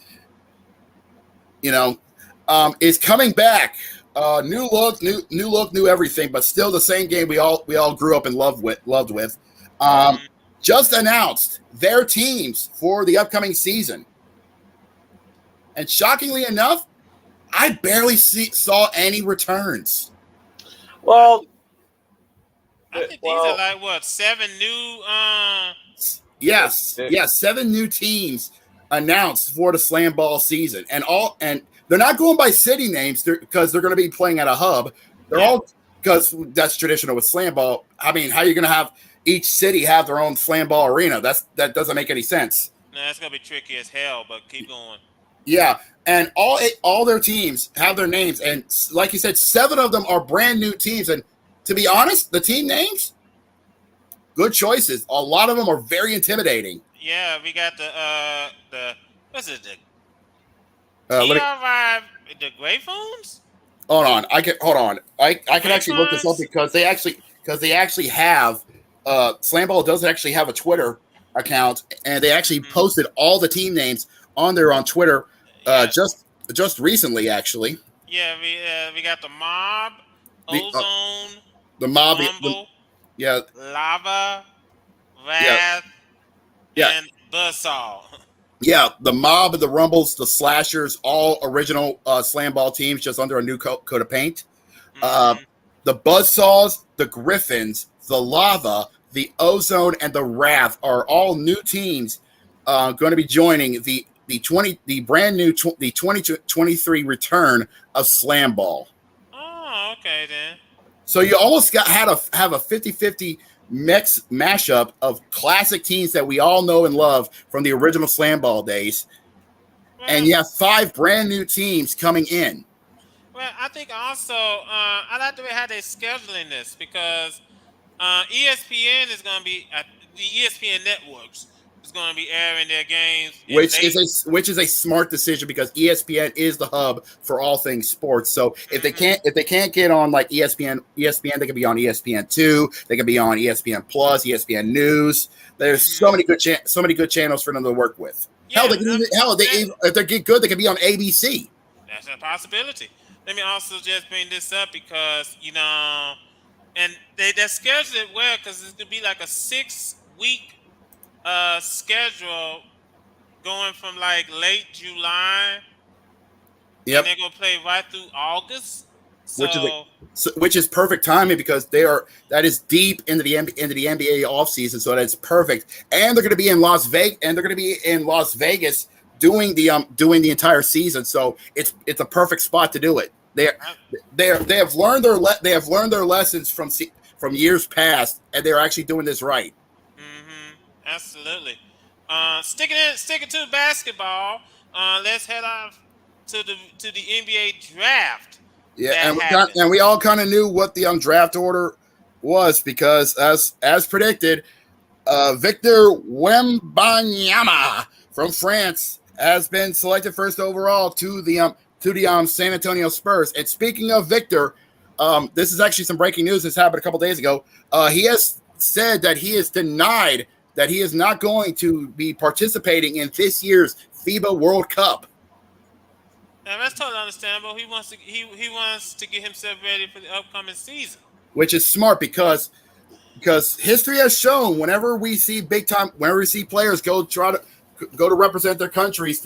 Is coming back. New look, new everything, but still the same game we all grew up and loved with. Just announced their teams for the upcoming season. And shockingly enough, I barely saw any returns. Well, I think these are like what, 7 new Yes, 7 new teams announced for the slam ball season. And they're not going by city names because they're going to be playing at a hub. They're all, because that's traditional with slam ball. I mean, how are you going to have each city have their own slam ball arena? That doesn't make any sense. No, that's gonna be tricky as hell, but keep going. Yeah, and all their teams have their names, and like you said, 7 of them are brand new teams. And to be honest, the team names, good choices. A lot of them are very intimidating. Yeah, we got the what's it? The Greyphones? Hold on. I can actually look this up because they actually have Slam Ball does actually have a Twitter account, and they actually posted all the team names on there on Twitter just recently, actually. Yeah, we got the Mob, Ozone, the Mob, Rumble, Lava, Wrath, and Buzzsaw. Yeah, the Mob, the Rumbles, the Slashers, all original Slam Ball teams, just under a new coat of paint. The Buzzsaws, the Griffins, the Lava, the Ozone, and the Wrath are all new teams going to be joining the brand new 2023 return of Slam Ball. Oh, okay then. So you almost have a 50-50 mashup of classic teams that we all know and love from the original Slam Ball days. Well, and you have 5 brand new teams coming in. Well, I think also I like the way how they're scheduling this because ESPN is going to be the ESPN networks is going to be airing their games, which is a smart decision because ESPN is the hub for all things sports. So if they can't get on like ESPN, they can be on ESPN2, they can be on ESPN Plus, ESPN News. There's so many good channels for them to work with. Yeah, if they get good, they can be on ABC. That's a possibility. Let me also just bring this up because and they're scheduled it well because it's gonna be like a 6-week schedule going from like late July. Yep. And they're gonna play right through August. Which is perfect timing because that is deep into the NBA offseason, so that's perfect. And they're going to be in Las Vegas doing the entire season, so it's a perfect spot to do it. They have learned their lessons from years past, and they're actually doing this right. Mm-hmm. Absolutely. Sticking to basketball. Let's head off to the NBA draft. Yeah, and we all kind of knew what the draft order was because, as predicted, Victor Wembanyama from France has been selected first overall to the San Antonio Spurs. And speaking of Victor, this is actually some breaking news. This happened a couple days ago. He has said that he is denied that he is not going to be participating in this year's FIBA World Cup. Now, that's totally understandable. He wants to get himself ready for the upcoming season, which is smart because because history has shown whenever we see players go to represent their countries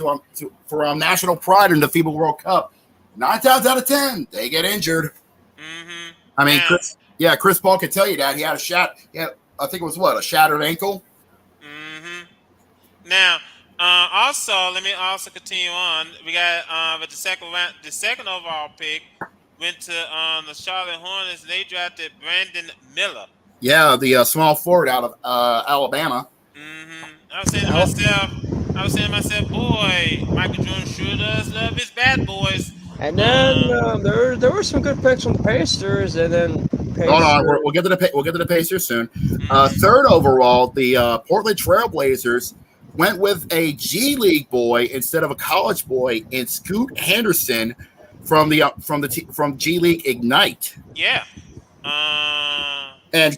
for national pride in the FIBA World Cup, 9 times out of 10 they get injured. Mm-hmm. I mean, Chris Paul can tell you that he had I think it was a shattered ankle. Mm-hmm. Now, let me also continue on. We got with the second overall pick went to the Charlotte Hornets. They drafted Brandon Miller. Yeah, the small forward out of Alabama. Mm-hmm. I was saying to myself, boy, Michael Jordan sure does love his bad boys. And then there were some good picks from the Pacers, and then Hold on, we'll get to the Pacers soon. Third overall, the Portland Trailblazers went with a G League boy instead of a college boy in Scoot Henderson from G League Ignite. Yeah. And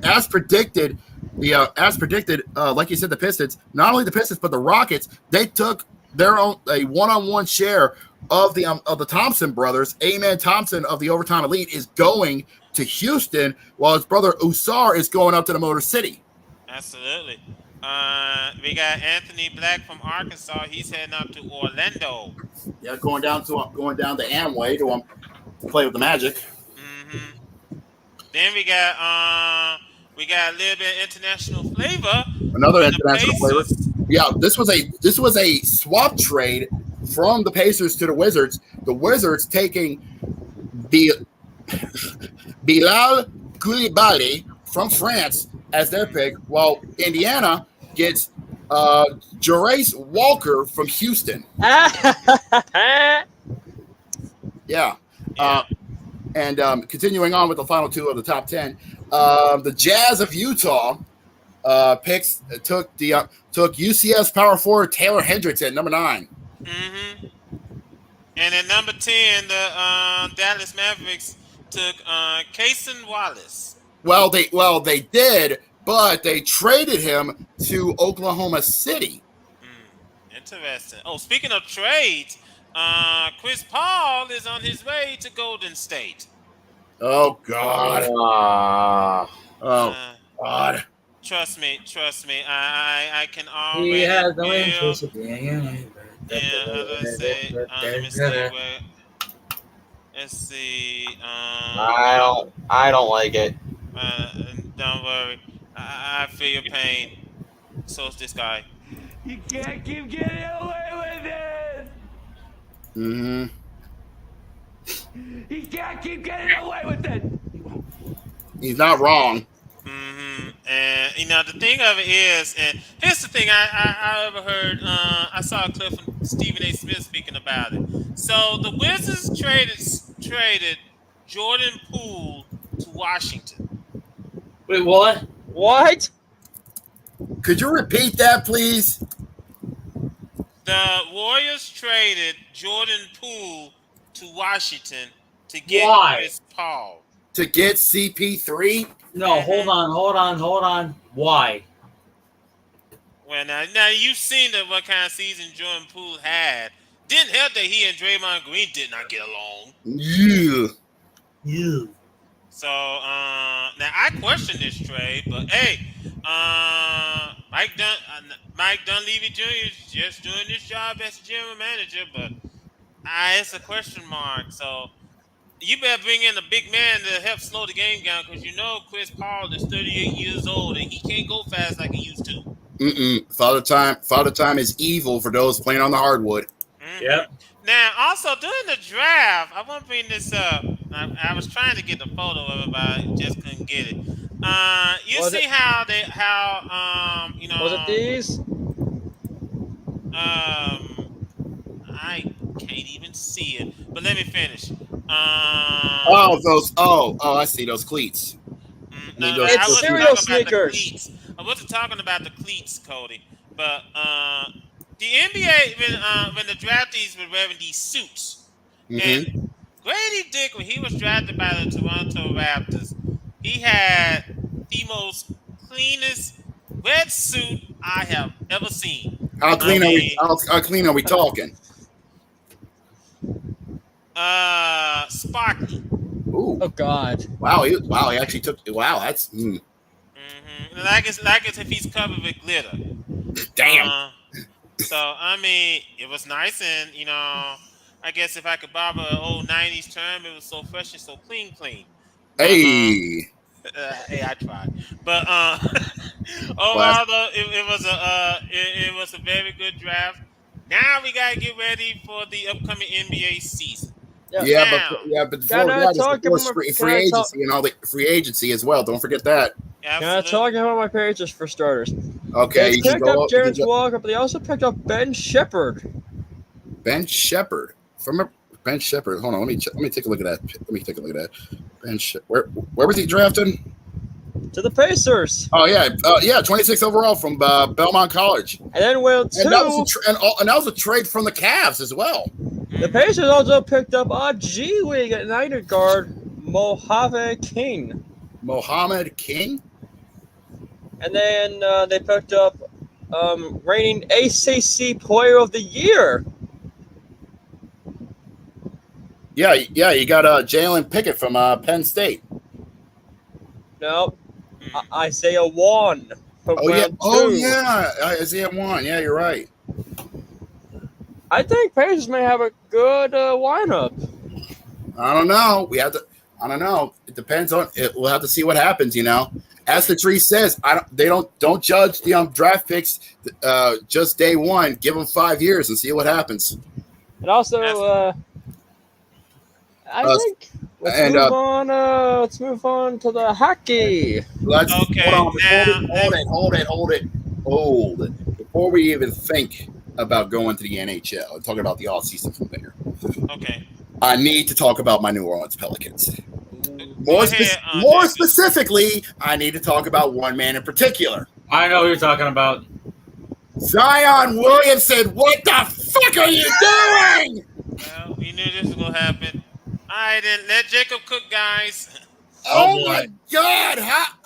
as predicted, like you said, the Pistons, not only the Pistons but the Rockets, they took their own a one-on-one share of the Thompson brothers. Amen Thompson of the Overtime Elite is going to Houston, while his brother Usar is going up to the Motor City. Absolutely. We got Anthony Black from Arkansas. He's heading up to Orlando. Yeah, going down to Amway to play with the Magic. Mm-hmm. Then we got a little bit of international flavor. Another international flavor. Yeah, this was a swap trade from the Pacers to the Wizards. The Wizards taking Bilal Koulibaly from France as their pick, while Indiana gets Jarace Walker from Houston. Yeah. And continuing on with the final two of the top 10, the Jazz of Utah took UCF's power forward Taylor Hendricks at number 9. Mm-hmm. And at number 10, the Dallas Mavericks took Cason Wallace. Well, they did, but they traded him to Oklahoma City. Interesting. Oh, speaking of trades, Chris Paul is on his way to Golden State. Oh God. God. Trust me. I can already. He has no feel. interest. How do I say? Let me see where. Let's see. I don't like it. Don't worry. I feel your pain. So is this guy. You can't keep getting away with it. Mm-hmm. He can't keep getting away with it. He's not wrong. Mm-hmm. And the thing of it is, and here's the thing I overheard. I saw a clip from Stephen A. Smith speaking about it. So the Wizards traded Jordan Poole to Washington. Wait, what? What? Could you repeat that, please? The Warriors traded Jordan Poole to Washington to get Chris Paul. To get CP3? No, hold on. Why? Well, now you've seen what kind of season Jordan Poole had. Didn't help that he and Draymond Green did not get along. Yeah. So now I question this trade, but hey, Mike Dunleavy Jr. is just doing this job as general manager, but it's a question mark. So you better bring in a big man to help slow the game down, because Chris Paul is 38 years old and he can't go fast like he used to. Father time is evil for those playing on the hardwood. Mm-hmm. Yep. Now, also during the draft, I want to bring this up. I was trying to get the photo of it, but I just couldn't get it. Was it these? I can't even see it, but let me finish. I see those cleats. It's cereal sneakers. I wasn't talking about the cleats, Cody, but the NBA when the draftees were wearing these suits, and Grady Dick, when he was drafted by the Toronto Raptors, he had the most cleanest red suit I have ever seen. How clean are we talking? Sparkly. Ooh. Oh God. Wow. He actually took. Wow. That's. Like it's if he's covered with glitter. Damn. So I mean, it was nice, and I guess if I could borrow an old '90s term, it was so fresh and so clean. Hey. Hey, I tried, but overall, though, it was a very good draft. Now we gotta get ready for the upcoming NBA season. Yeah, but before that, of course, free agency and all the free agency as well. Don't forget that. Absolutely. Can I talk about my Pacers for starters? Okay, They you can picked go up James Walker, but they also picked up Ben Shepherd. Ben Shepherd. Ben Shepherd. Hold on, let me take a look at that. Ben Shepherd. Where was he drafted? To the Pacers. Oh yeah, 26 overall from Belmont College. And then and that was a trade from the Cavs as well. The Pacers also picked up G League at United guard Mohamed King. Mohamed King. And then they picked up reigning ACC Player of the Year. Yeah, you got Jalen Pickett from Penn State. No, Isaiah Wan. Isaiah Wan. Yeah, you're right. I think Pacers may have a good lineup. I don't know. I don't know. It depends on it. We'll have to see what happens. As the tree says, don't judge the draft picks just day one. Give them 5 years and see what happens. And also, I think let's move on to the hockey. Hold it. Before we even think about going to the NHL and talking about the offseason from there. Okay. I need to talk about my New Orleans Pelicans. More specifically, I need to talk about one man in particular. I know who you're talking about. Zion Williamson. What the fuck are you doing? Well, we knew this was gonna happen. I didn't let Jacob cook, guys. Oh my God!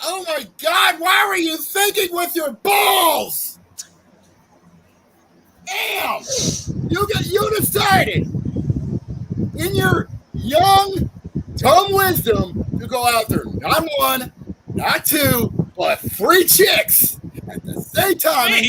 Oh my God! Why were you thinking with your balls? Damn! You decided in your young, dumb wisdom to go after not one, not two, but 3 chicks at the same time.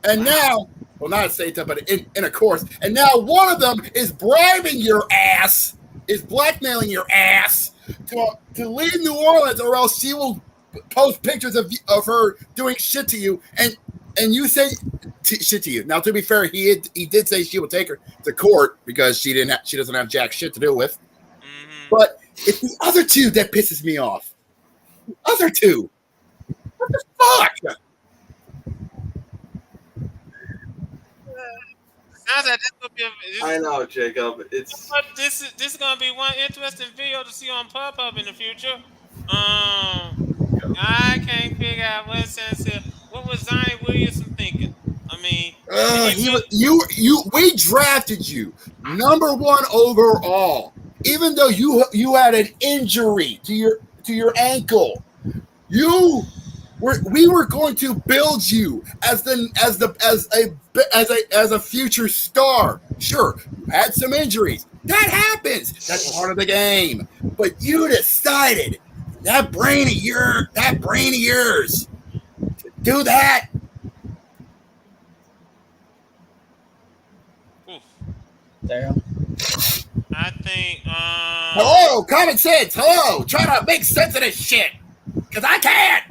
And now, well, not at the same time, but in a course. And now one of them is bribing your ass, is blackmailing your ass to leave New Orleans, or else she will post pictures of her doing shit to you, and you say shit to you. Now, to be fair, he did say she would take her to court because she doesn't have jack shit to do with. Mm-hmm. But it's the other two that pisses me off. The other two. What the fuck? I know, Jacob. This is gonna be one interesting video to see on Pop-Up in the future. I can't figure out what sense here. What was Zion Williamson thinking? I mean, we drafted you number 1 overall, even though you had an injury to your ankle. We were going to build you as a future star. Sure, you had some injuries. That happens. That's part of the game. But you decided that brain of yours to do that. Damn. I think. Hello, common sense. Hello, try to make sense of this shit, because I can't.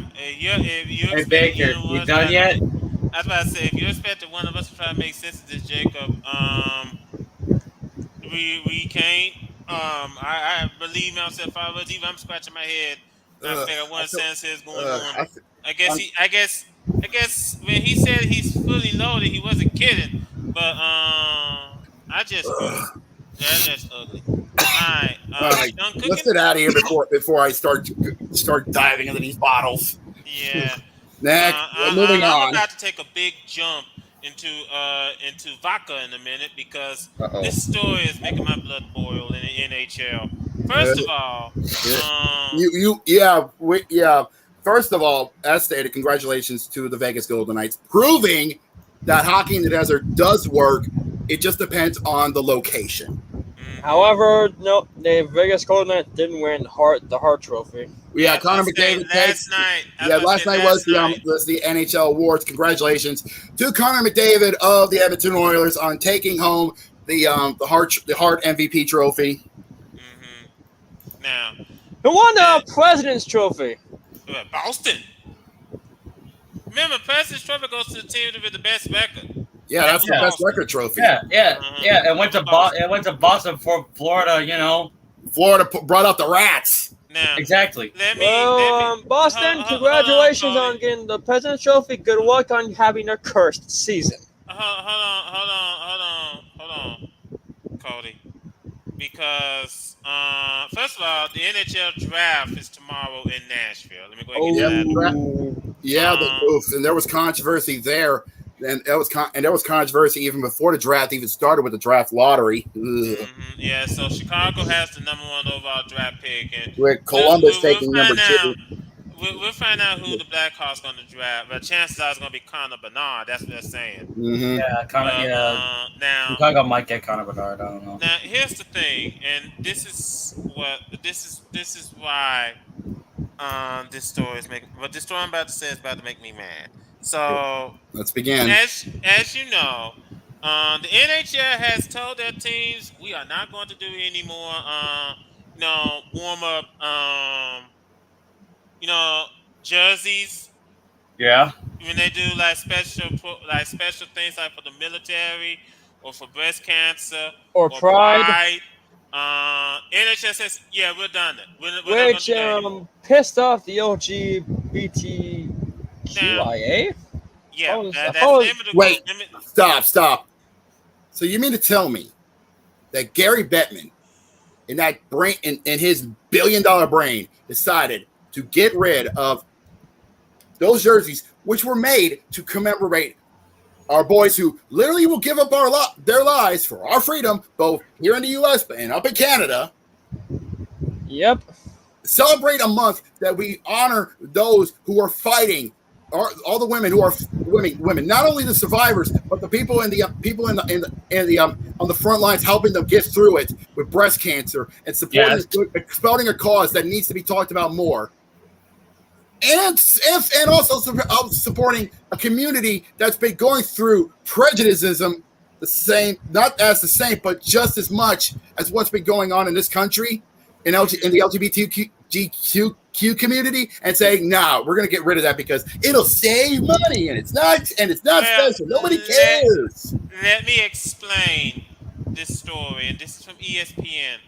Hey Baker, you done yet? I was about to say, if you expected one of us to try to make sense of this, Jacob, we can't. I believe myself. If I was even, I'm scratching my head. I figure one sense is going on. I guess when he said he's fully loaded, he wasn't kidding. But that's just ugly. All right, let's get out of here before I start diving into these bottles. Yeah. Next, moving on. I'm about to take a big jump into vodka in a minute because this story is making my blood boil in the NHL. First of all, First of all, as stated, congratulations to the Vegas Golden Knights, proving that hockey in the desert does work It just depends on the location. However, no, the Vegas Golden Knights didn't win the Hart Trophy. Yeah, Connor McDavid last night. Last night was the NHL awards. Congratulations to Connor McDavid of the Edmonton Oilers on taking home the Hart MVP trophy. Mm-hmm. Now, who won the President's Trophy? Boston. Remember, President's Trophy goes to the team with the best record. Yeah, that's the best record trophy. Yeah. It went to Boston for Florida. You know, Florida brought out the Rats. Now, exactly. Boston, congratulations on getting the President's Trophy. Good luck on having a cursed season. Hold on, Cody. Because first of all, the NHL draft is tomorrow in Nashville. Let me go ahead and get that. Yeah, and there was controversy there. And there was controversy even before the draft even started with the draft lottery. Yeah, so Chicago has the number 1 overall draft pick, and with Columbus taking number 2. We'll find out who the Blackhawks going to draft, but chances are it's going to be Connor Bernard. That's what they're saying. Mm-hmm. Yeah, Connor. Now Chicago might get Connor Bernard. I don't know. Now here's the thing, and this is why this story is making. What this story I'm about to say is about to make me mad. So let's begin. As you know, the NHL has told their teams we are not going to do any more, warm up, jerseys. Yeah. When they do like special things like for the military or for breast cancer or Pride. NHL says, yeah, we're done. Which pissed off the LGBTQIA? Yeah. Wait, stop. So you mean to tell me that Gary Bettman, in his $1 billion brain, decided to get rid of those jerseys, which were made to commemorate our boys who literally will give up their lives for our freedom, both here in the U.S. and up in Canada. Yep. Celebrate a month that we honor those who are fighting, all the women who are women, not only the survivors, but the people on the front lines, helping them get through it with breast cancer and spouting a cause that needs to be talked about more. And also supporting a community that's been going through prejudicism not as the same, but just as much as what's been going on in this country in the LGBTQ community, and saying, "No, we're going to get rid of that because it'll save money and it's not special. Nobody cares." Let me explain this story, and this is from ESPN.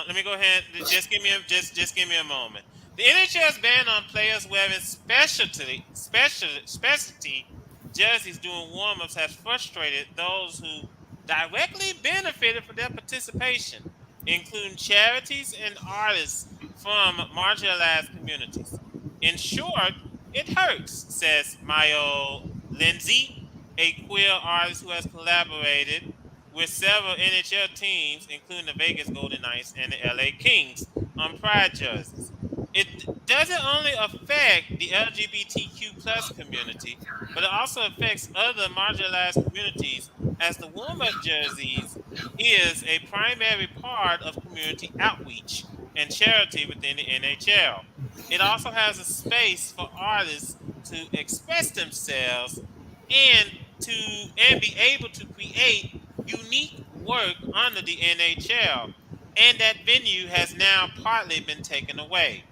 Let me go ahead. Just give me a moment. The NHL's ban on players wearing specialty jerseys during warm-ups has frustrated those who directly benefited from their participation, including charities and artists from marginalized communities. In short, it hurts, says Mayo Lindsay, a queer artist who has collaborated with several NHL teams, including the Vegas Golden Knights and the LA Kings, on Pride jerseys. It doesn't only affect the LGBTQ plus community, but it also affects other marginalized communities, as the warm-up jerseys is a primary part of community outreach and charity within the NHL. It also has a space for artists to express themselves and be able to create unique work under the NHL, and that venue has now partly been taken away.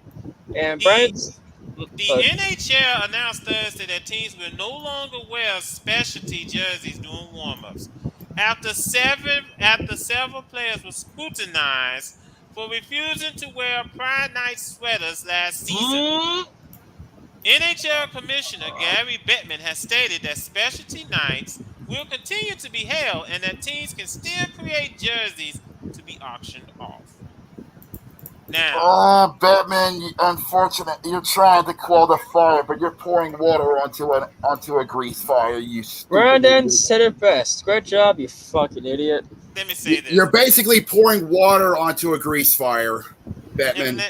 And the NHL announced Thursday that teams will no longer wear specialty jerseys during warm-ups after several players were scrutinized for refusing to wear Pride Night sweaters last season. NHL Commissioner Gary Bettman has stated that specialty nights will continue to be held and that teams can still create jerseys to be auctioned off. Now, Batman, unfortunate. You're trying to quell the fire, but you're pouring water onto a grease fire. You Brandon said it best. Great job, you fucking idiot. Let me say this. You're basically pouring water onto a grease fire, Batman.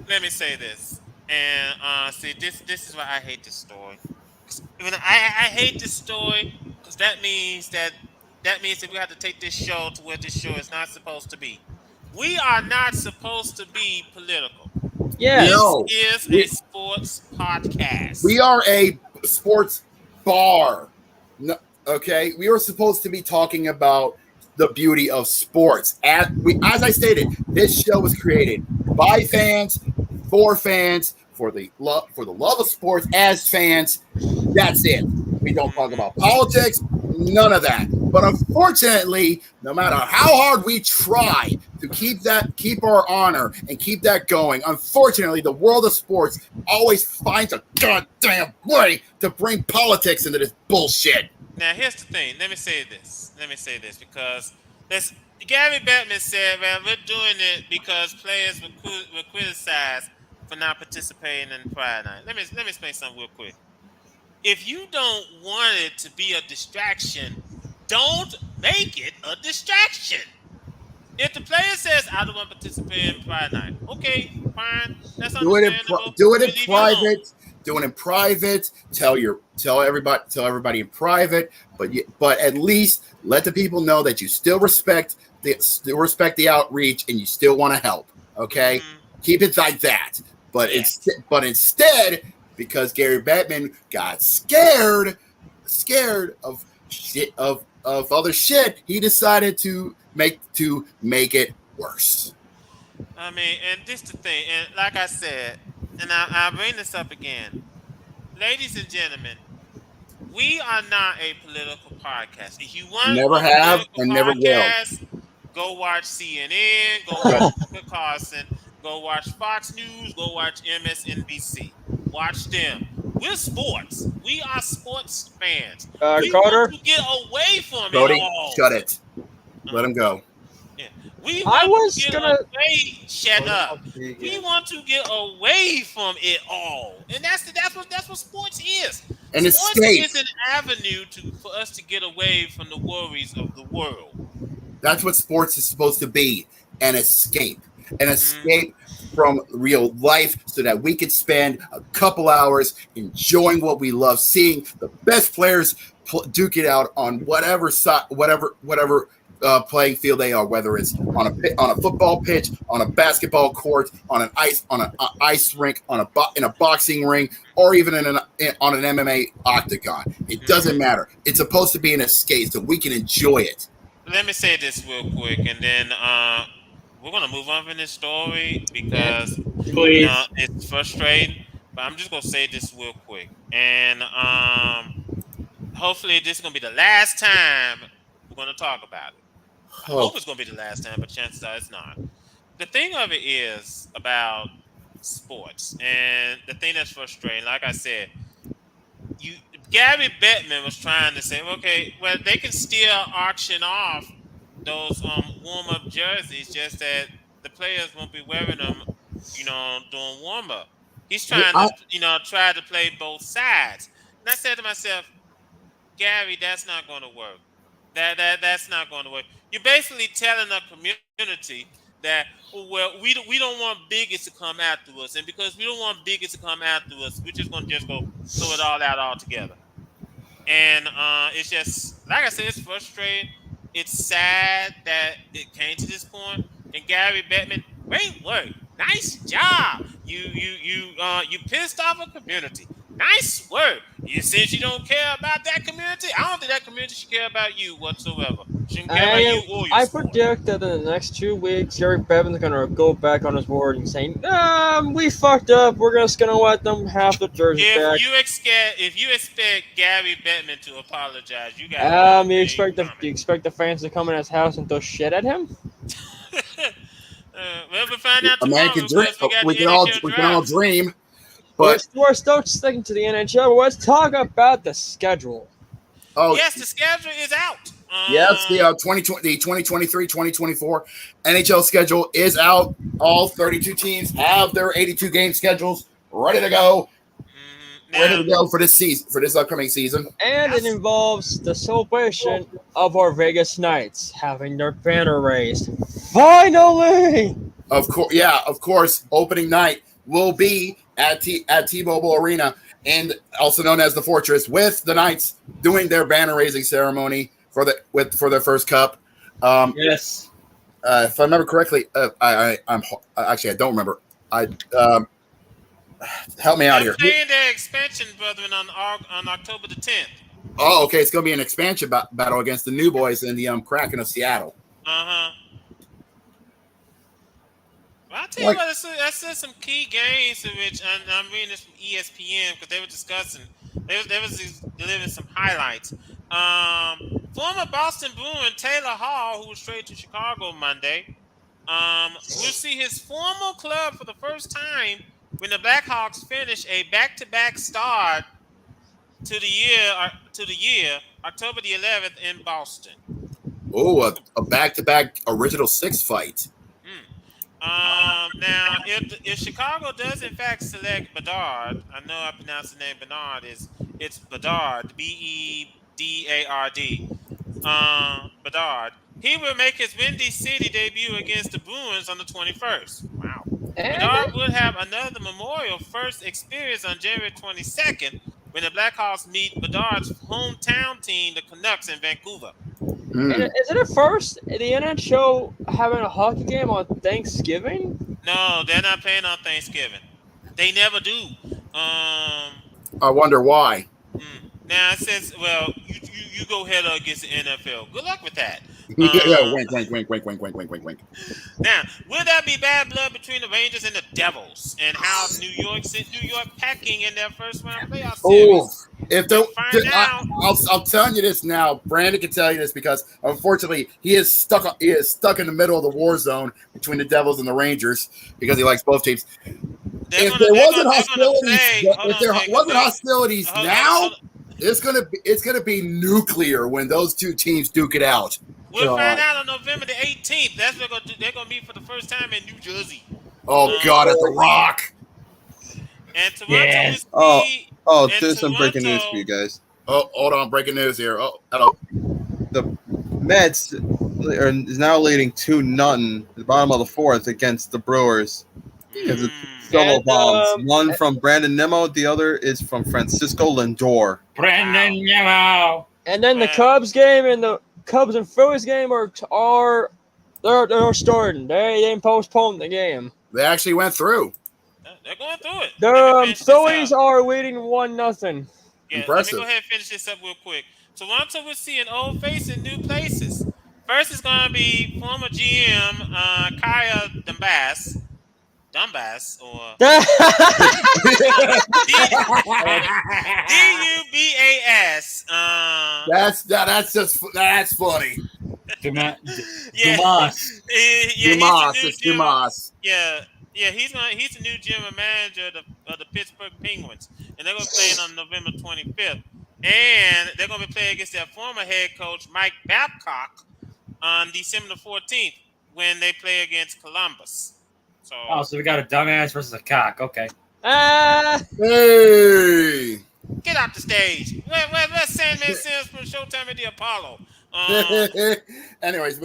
Let me say this. And see, this is why I hate this story. I hate this story because that means that that means that we have to take this show to where this show is not supposed to be. We are not supposed to be political. Yes. No. This is a sports podcast. We are a sports bar. No, okay, we were supposed to be talking about the beauty of sports. As I stated, this show was created by fans, for the love of sports as fans. That's it. We don't talk about politics, none of that. But unfortunately, no matter how hard we try to keep our honor and keep that going, unfortunately, the world of sports always finds a goddamn way to bring politics into this bullshit. Now, here's the thing. Let me say this because Gary Bettman said, "Man, we're doing it because players were criticized for not participating in Pride Night." Let me explain something real quick. If you don't want it to be a distraction, don't make it a distraction. If the player says, "I don't want to participate in Pride Night," okay, fine. That's understandable. Do it in private. Do it in private. Tell everybody in private. But at least let the people know that you still respect the outreach and you still want to help. Okay, keep it like that. But instead, because Gary Bettman got scared of shit of other shit, he decided to make it worse. I mean, and this the thing, and like I said, and I'll bring this up again. Ladies and gentlemen, we are not a political podcast. If you want never have and never will. Go watch CNN, go watch Tucker Carlson, go watch Fox News, go watch MSNBC. Watch them. We're sports. We are sports fans. We Carter? want to get away from Brody, it all. shut it. Let him go. Yeah. We I want was to get gonna- away. Shut up. We want to get away from it all, and that's what sports is. An Sports escape. is an avenue for us to get away from the worries of the world. That's what sports is supposed to be. An escape. An escape from real life so that we can spend a couple hours enjoying what we love, seeing the best players duke it out on whatever playing field they are, whether it's on a football pitch, on a basketball court, on an ice rink, in a boxing ring, or even on an MMA octagon. It doesn't matter. It's supposed to be an escape so we can enjoy it. Let me say this real quick, and then we're gonna move on from this story because it's frustrating. But I'm just gonna say this real quick, and hopefully this is gonna be the last time we're gonna talk about it. I hope it's gonna be the last time, but chances are it's not. The thing of it is about sports, and the thing that's frustrating, like I said, Gary Bettman was trying to say, okay, well, they can still auction off those warm-up jerseys, just that the players won't be wearing them, during warm-up. He's trying to, try to play both sides. And I said to myself, Gary, that's not going to work. That's not going to work. You're basically telling a community that, well, we don't want bigots to come after us, and because we don't want bigots to come after us, we're just going to go throw it all out altogether. And it's just, like I said, it's frustrating. It's sad that it came to this point. And Gary Bettman, great work, nice job. You pissed off a community. Nice work. Since you don't care about that community, I don't think that community should care about you whatsoever. Shouldn't care about you or your I sport. predict that in the next 2 weeks, Gary Bettman's going to go back on his word and saying, we fucked up. We're just going to let them have the jersey back. If you expect Gary Bettman to apologize, you got you expect the fans to come in his house and throw shit at him? We'll find out A tomorrow. man can dream. We can all dream. But But we're still sticking to the NHL. But let's talk about the schedule. Yes, the schedule is out. Yes, the 2023-2024 NHL schedule is out. All 32 teams have their 82 game schedules ready to go. For this season, for this upcoming season. And it involves the celebration of our Vegas Knights having their banner raised. Finally! Of course, opening night will be at T-Mobile Arena, and also known as the Fortress, with the Knights doing their banner raising ceremony for their first cup. Yes. If I remember correctly, I don't remember. Help me out They're here. playing their expansion brethren on October the 10th. Oh, okay. It's going to be an expansion battle against the New Boys and the Kraken of Seattle. Well, I'll tell you what, that's some key games in which I'm reading this from ESPN because they were discussing. They was delivering some highlights. Former Boston Bruin Taylor Hall, who was traded to Chicago Monday, will see his former club for the first time when the Blackhawks finish a back-to-back start to the year October the 11th in Boston. Oh, a back-to-back original six fight. Now, if Chicago does in fact select Bedard, I know I pronounced the name Bernard. It's Bedard, B-E-D-A-R-D. Bedard. He will make his Windy City debut against the Bruins on the 21st. Wow. Bedard would have another memorial first experience on January 22nd when the Blackhawks meet Bedard's hometown team, the Canucks, in Vancouver. Is it a first in the NHL having a hockey game on Thanksgiving? No, they're not playing on Thanksgiving. They never do. I wonder why. Now it says, well, you go head up against the NFL. Good luck with that. Wink. Now, will there be bad blood between the Rangers and the Devils? And how New York packing in their first round playoff series? I'm telling you this now. Brandon can tell you this because unfortunately he is stuck in the middle of the war zone between the Devils and the Rangers because he likes both teams. If there wasn't hostilities now, it's gonna be nuclear when those two teams duke it out. We'll find out on November the 18th. That's what they're gonna meet for the first time in New Jersey. Oh God, at the Rock. And Toronto there's some breaking news for you guys. Oh, hold on, breaking news here. Oh, hello. The Mets is now leading 2-0 at the bottom of the fourth against the Brewers because it's solo bombs. One from Brandon Nimmo, the other is from Francisco Lindor. Brandon Nimmo. And then the Cubs game and the Cubs and Phillies game are they're starting. They didn't postpone the game. They actually went through. They're going through it. The Phillies are leading 1-0. Yeah, impressive. Let me go ahead and finish this up real quick. Toronto will see an old face in new places. First is going to be former GM Kaya Dumbas, or D-U-B-A-S. That's funny. Dumas. Dumas. Dumas. Yeah, he's the new general manager of the Pittsburgh Penguins, and they're going to play on November 25th. And they're going to be playing against their former head coach Mike Babcock on December the 14th when they play against Columbus. So we got a dumbass versus a cock. Okay. Hey! Get off the stage. Where's Sandman Sims from Showtime at the Apollo? Anyways.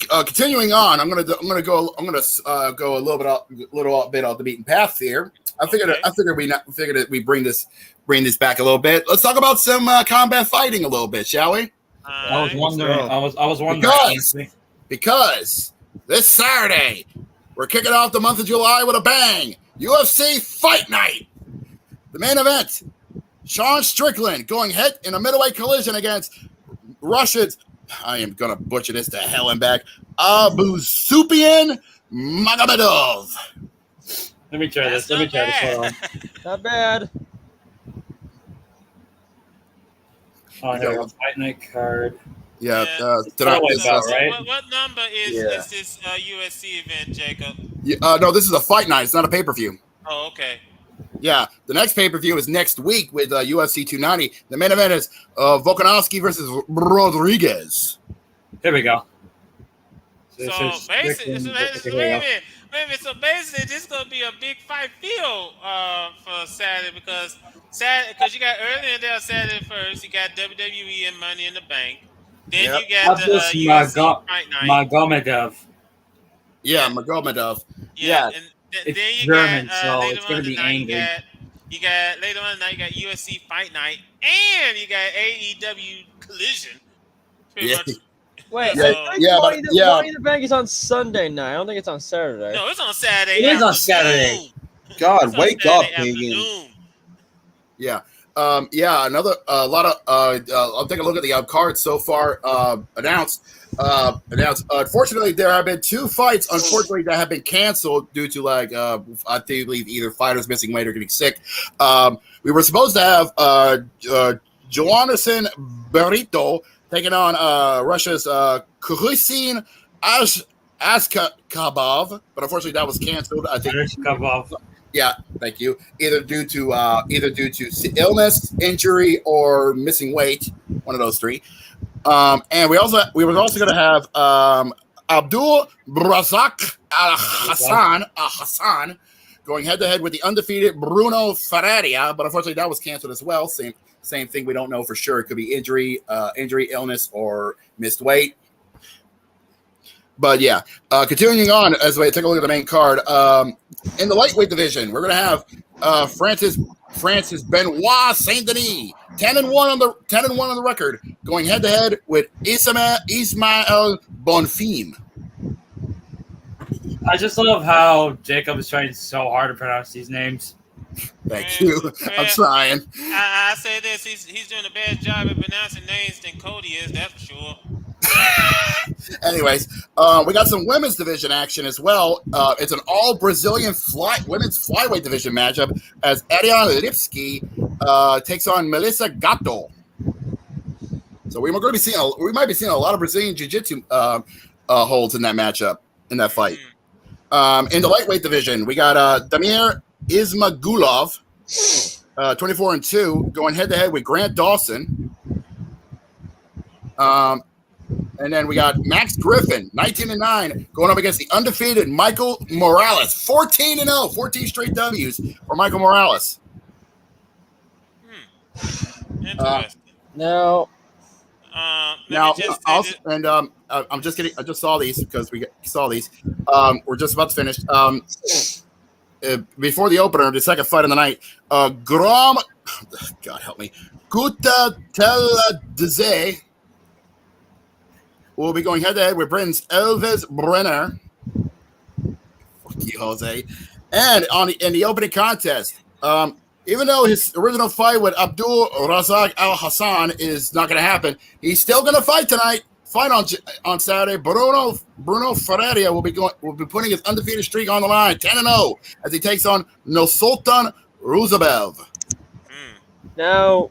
Continuing on, I'm gonna go a little bit off the beaten path here. I figured we bring this back a little bit. Let's talk about some combat fighting a little bit, shall we? I was wondering. Because this Saturday we're kicking off the month of July with a bang. UFC Fight Night. The main event: Sean Strickland going head in a middleweight collision against Russia's. I am gonna butcher this to hell and back. Abusupian Magomedov. Let me try this. Hold on. Not bad. Oh, here we go. Fight night card. Yeah. What number is this USC event, Jacob? No, this is a fight night. It's not a pay-per-view. Oh, okay. Yeah, the next pay-per-view is next week with UFC 290. The main event is Volkanovski versus Rodriguez. Here we go. So basically, this is gonna be a big fight field for Saturday because you got early in there Saturday first. You got WWE and Money in the Bank. Then you got the UFC Fight Night. Magomedov. Yeah, Magomedov. Yeah. And It's then you German, got so later it's going on to be tonight, angry. You got later on tonight. You got UFC Fight Night, and you got AEW Collision. Pretty Yeah. much. Wait, So- I think Yeah, but- Money in the- yeah. Money in the Bank is on Sunday night. I don't think it's on Saturday. No, it's on Saturday. It is on afternoon. Saturday. God, It's on wake Saturday up, Pagan. afternoon. Yeah. Another lot of. I'll take a look at the card so far. Announced. Unfortunately, there have been 2 fights. Unfortunately, that have been canceled due to I believe either fighters missing weight or getting sick. We were supposed to have Joanison Berito taking on Russia's Kurusin Askabov, but unfortunately, that was canceled. I think. Yeah, thank you. Either due to illness, injury, or missing weight, one of those 3. And we were also going to have Abdul Razak Al Hassan going head to head with the undefeated Bruno Ferreira, but unfortunately that was canceled as well. Same thing. We don't know for sure. It could be injury, illness, or missed weight. But yeah, continuing on as we take a look at the main card. In the lightweight division, we're going to have Francis Benoit Saint Denis, 10-1 on the record, going head to head with Ismael Bonfim. I just love how Jacob is trying so hard to pronounce these names. Thank you. I'm trying. I say this: he's doing a better job at pronouncing names than Cody is. That's for sure. Anyways, we got some women's division action as well. It's an all Brazilian women's flyweight division matchup as Ariane Lipski takes on Melissa Gatto. So we might be seeing a lot of Brazilian jiu-jitsu holds in that matchup, in that fight. In the lightweight division, we got Damir Ismagulov, 24-2, going head to head with Grant Dawson. And then we got Max Griffin, 19-9, going up against the undefeated Michael Morales, 14-0, 14 straight W's for Michael Morales. Interesting. No. I just saw these because we saw these. We're just about to finish. Before the opener, the second fight of the night, Grom, God help me, Guta Teladze will be going head-to-head with Britain's Elvis Brenner. Fuck you, Jose. And in the opening contest, even though his original fight with Abdul Razak Al Hassan is not going to happen, he's still going to fight tonight. Fight on Saturday. Bruno Ferreira will be putting his undefeated streak on the line, 10-0, as he takes on Nursultan Ruzabev. Now,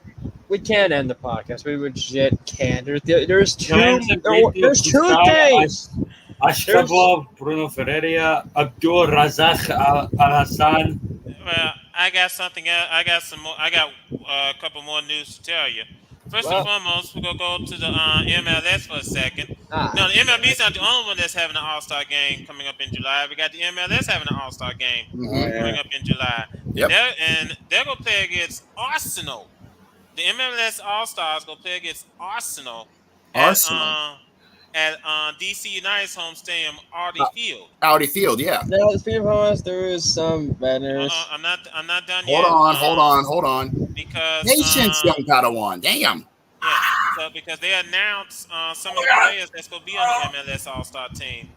we can't end the podcast. We legit can't. There's two things. Ashkabov, Bruno Ferreira, Abdul Razak Al Hassan. Well, I got something else. I got a couple more news to tell you. First and foremost, we're gonna go to the MLS for a second. No, the MLB is not the only one that's having an All-Star game coming up in July. We got the MLS having an All-Star game coming up in July. Yep. They're gonna play against Arsenal. The MLS All-Stars gonna play against Arsenal. At DC United's home stadium, Audi Field. Audi Field, yeah. Now, speaking of us, there is some bad news. I'm not done yet. Hold on. Because Patience, young Padawan. Damn. Yeah, so because they announced some of the players that's gonna be on the MLS All-Star team.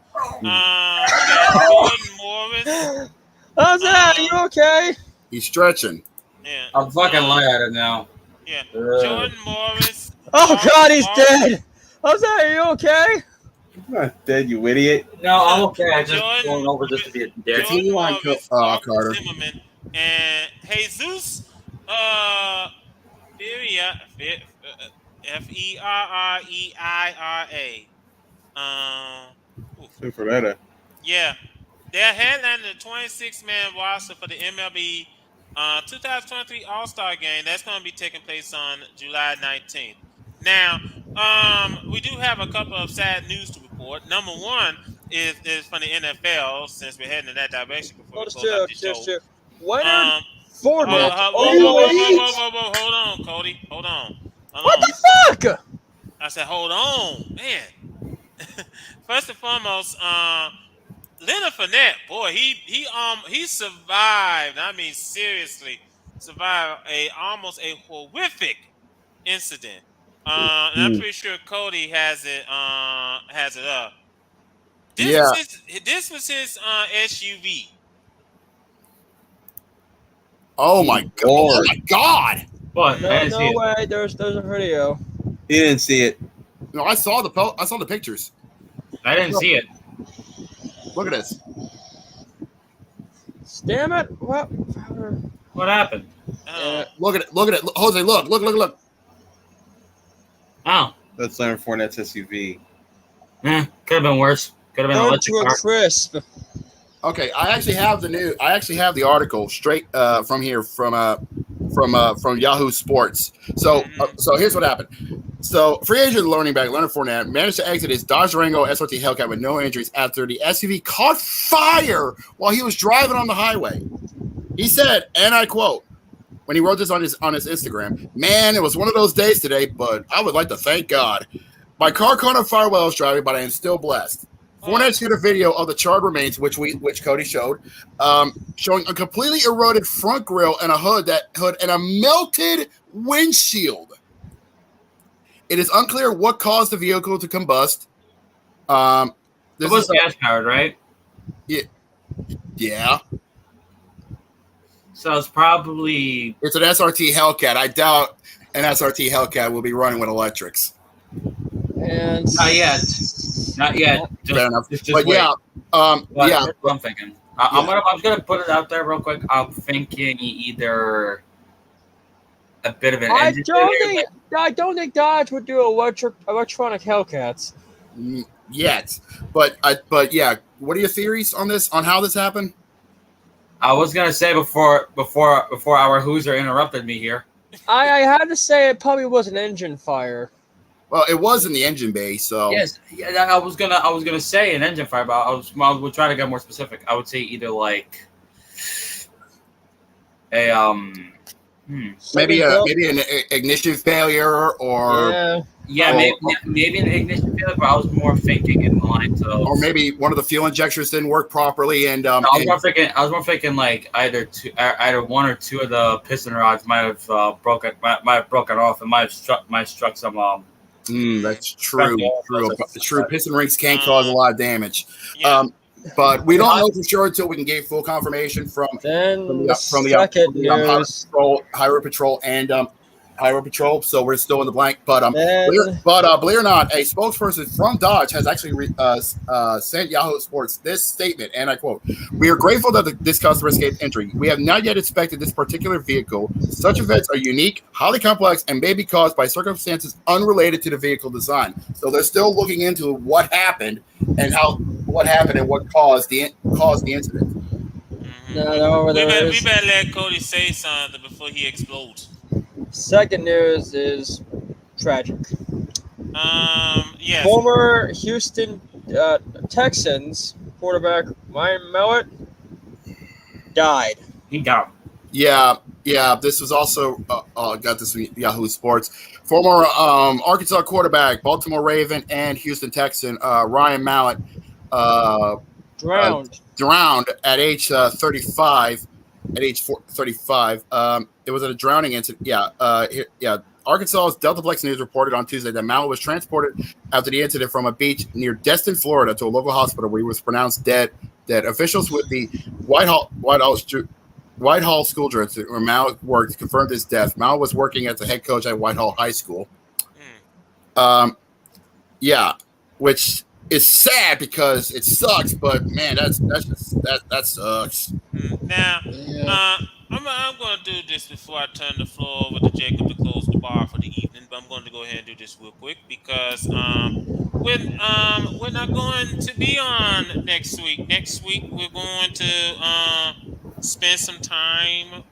We got Jordan Morris. How's that? Are you okay? He's stretching. Yeah. I'm fucking looking at it now. Yeah. Jordan Morris. Oh God, he's dead. How's that? Are you okay? I'm not dead, you idiot. No, I'm okay. I just going over just to be a dick. Continue on, Carter. Zimmerman, and Jesus Ferreira. Ferreira. Yeah. They're headlining the 26-man roster for the MLB 2023 All-Star Game. That's going to be taking place on July 19th. Now, we do have a couple of sad news to report. Number one is from the NFL, since we're heading in that direction before we close out the show. Leonard Fournette. Hold on, Cody. Hold on. What the fuck? I said, hold on, man. First and foremost, Leonard Fournette, boy, he survived. I mean, seriously, survived almost a horrific incident. And I'm pretty sure Cody has it up. This was his SUV. Oh my god! Oh my god! What? I didn't see No it. way. There's a video. He didn't see it. No, I saw the pictures. I didn't see it. Look at this. Damn it! What? What happened? Look at it. Look at it. Jose, look. Oh. That's Leonard Fournette's SUV. Could have been worse. Could have been an Burn electric to a car. crisp. Okay, I actually have the article straight from here from Yahoo Sports. So here's what happened. So free agent learning back Leonard Fournette managed to exit his Dodge Durango SRT Hellcat with no injuries after the SUV caught fire while he was driving on the highway. He said, and I quote, when he wrote this on his Instagram, "Man, it was one of those days today, but I would like to thank God. My car caught on fire while I was driving, but I am still blessed." Fournette shared a video of the charred remains, which Cody showed, showing a completely eroded front grille and a hood and a melted windshield. It is unclear what caused the vehicle to combust. It was gas powered, right? Yeah. So it's probably It's an SRT Hellcat. I doubt an SRT Hellcat will be running with electrics. And not yet. Fair enough. Just But wait. yeah, That's yeah. what I'm thinking. I'm gonna put it out there real quick. I'm thinking either a bit of an engine failure. I don't think Dodge would do electronic Hellcats. Yet, but yeah. What are your theories on this? On how this happened? I was gonna say before our Hoosier interrupted me here. I had to say it probably was an engine fire. Well, it was in the engine bay, so Yes, yeah, I was gonna say an engine fire, but I was trying to get more specific. I would say either like a maybe an ignition failure or maybe an ignition failure, but I was more thinking in the lines of, or maybe one of the fuel injectors didn't work properly, and I was more thinking like either one or two of the piston rods might have broken off and might have struck some that's true. True. Piston rings can cause a lot of damage. But we don't know for sure until we can get full confirmation from the Highway Patrol and Highway Patrol. So we're still in the blank. But believe it or not, a spokesperson from Dodge has actually sent Yahoo Sports this statement, and I quote: "We are grateful that this customer escaped injury. We have not yet inspected this particular vehicle. Such events are unique, highly complex, and may be caused by circumstances unrelated to the vehicle design." So they're still looking into what happened and what caused the incident. We better let Cody say something before he explodes. Second news is tragic. Yes. Former Houston Texans quarterback Ryan Mallett died. He died. Yeah. This was also got this from Yahoo Sports. Former Arkansas quarterback, Baltimore Raven, and Houston Texan Ryan Mallett drowned at age 35. At age 35, it was a drowning incident. Arkansas's Deltaplex News reported on Tuesday that Mallett was transported after the incident from a beach near Destin, Florida, to a local hospital where he was pronounced dead. Officials with the Whitehall School District where Mallett worked confirmed his death. Mallett was working as a head coach at Whitehall High School. Which is sad because it sucks, but man, that sucks. Now, I'm going to do this before I turn the floor over to Jacob to close the bar for the evening. But I'm going to go ahead and do this real quick because we're not going to be on next week. Next week we're going to spend some time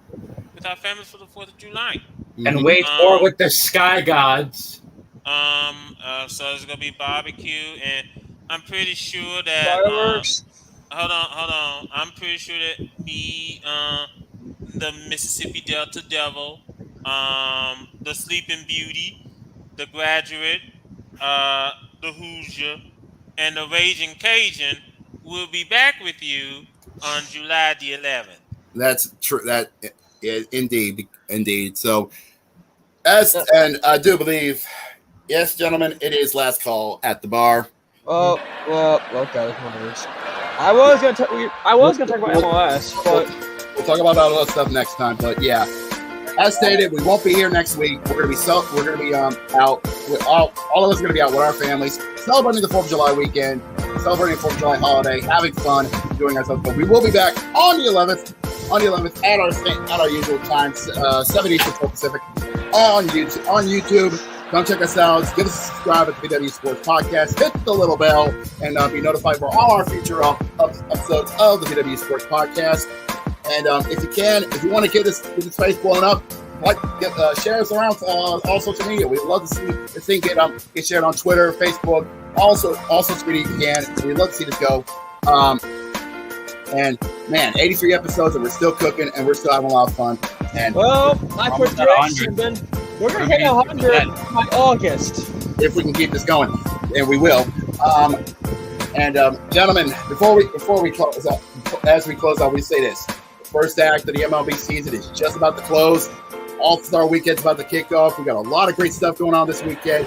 with our families for the 4th of July and wait for with the Sky Gods. So there's gonna be barbecue, and I'm pretty sure that hold on. I'm pretty sure that the Mississippi Delta Devil, the Sleeping Beauty, the Graduate, the Hoosier, and the Raging Cajun will be back with you on July the 11th. That's true. Yeah, indeed. So, and I do believe, yes, gentlemen, it is last call at the bar. Well, okay, whatever. I was gonna talk about MLS, but we'll talk about all that stuff next time. But yeah, as stated, we won't be here next week. We're gonna be out. With all of us are gonna be out with our families, celebrating the 4th of July weekend, celebrating the 4th of July holiday, having fun, doing ourselves. But we will be back on the 11th. At our usual time, 7 Eastern, 4 Pacific, on YouTube. Come check us out. Give us a subscribe at the VWU Sports Podcast. Hit the little bell and be notified for all our future episodes of the VWU Sports Podcast. And if you want to get this face blown up, share us around all social media. We'd love to see this thing get shared on Twitter, Facebook, also Speedy, you can. We'd love to see this go. And man, 83 episodes and we're still cooking and we're still having a lot of fun. And my prediction, then we're gonna hit 100 by August if we can keep this going, and we will. Gentlemen, before we close out, as we close out, we say this: the first act of the MLB season is just about to close. All-Star Weekend's about to kick off. We got a lot of great stuff going on this weekend.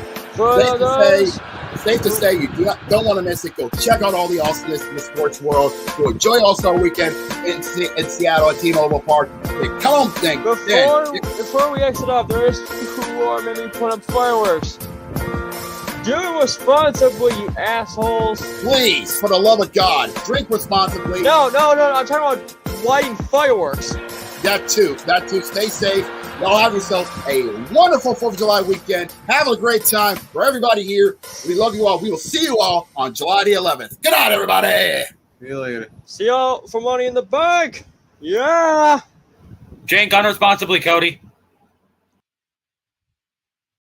Safe to say you don't want to miss it. Go check out all the awesomeness in the sports world. Go enjoy All-Star Weekend in Seattle at T-Mobile Park. Before we exit off, there is people who are maybe putting up fireworks. Do it responsibly, you assholes. Please, for the love of God, drink responsibly. No. I'm talking about lighting fireworks. That too. Stay safe. Y'all have yourselves a wonderful 4th of July weekend. Have a great time. For everybody here, we love you all. We will see you all on July the 11th. Good night, everybody. See you later. See y'all for Money in the Bank. Yeah. Drink unresponsibly, Cody.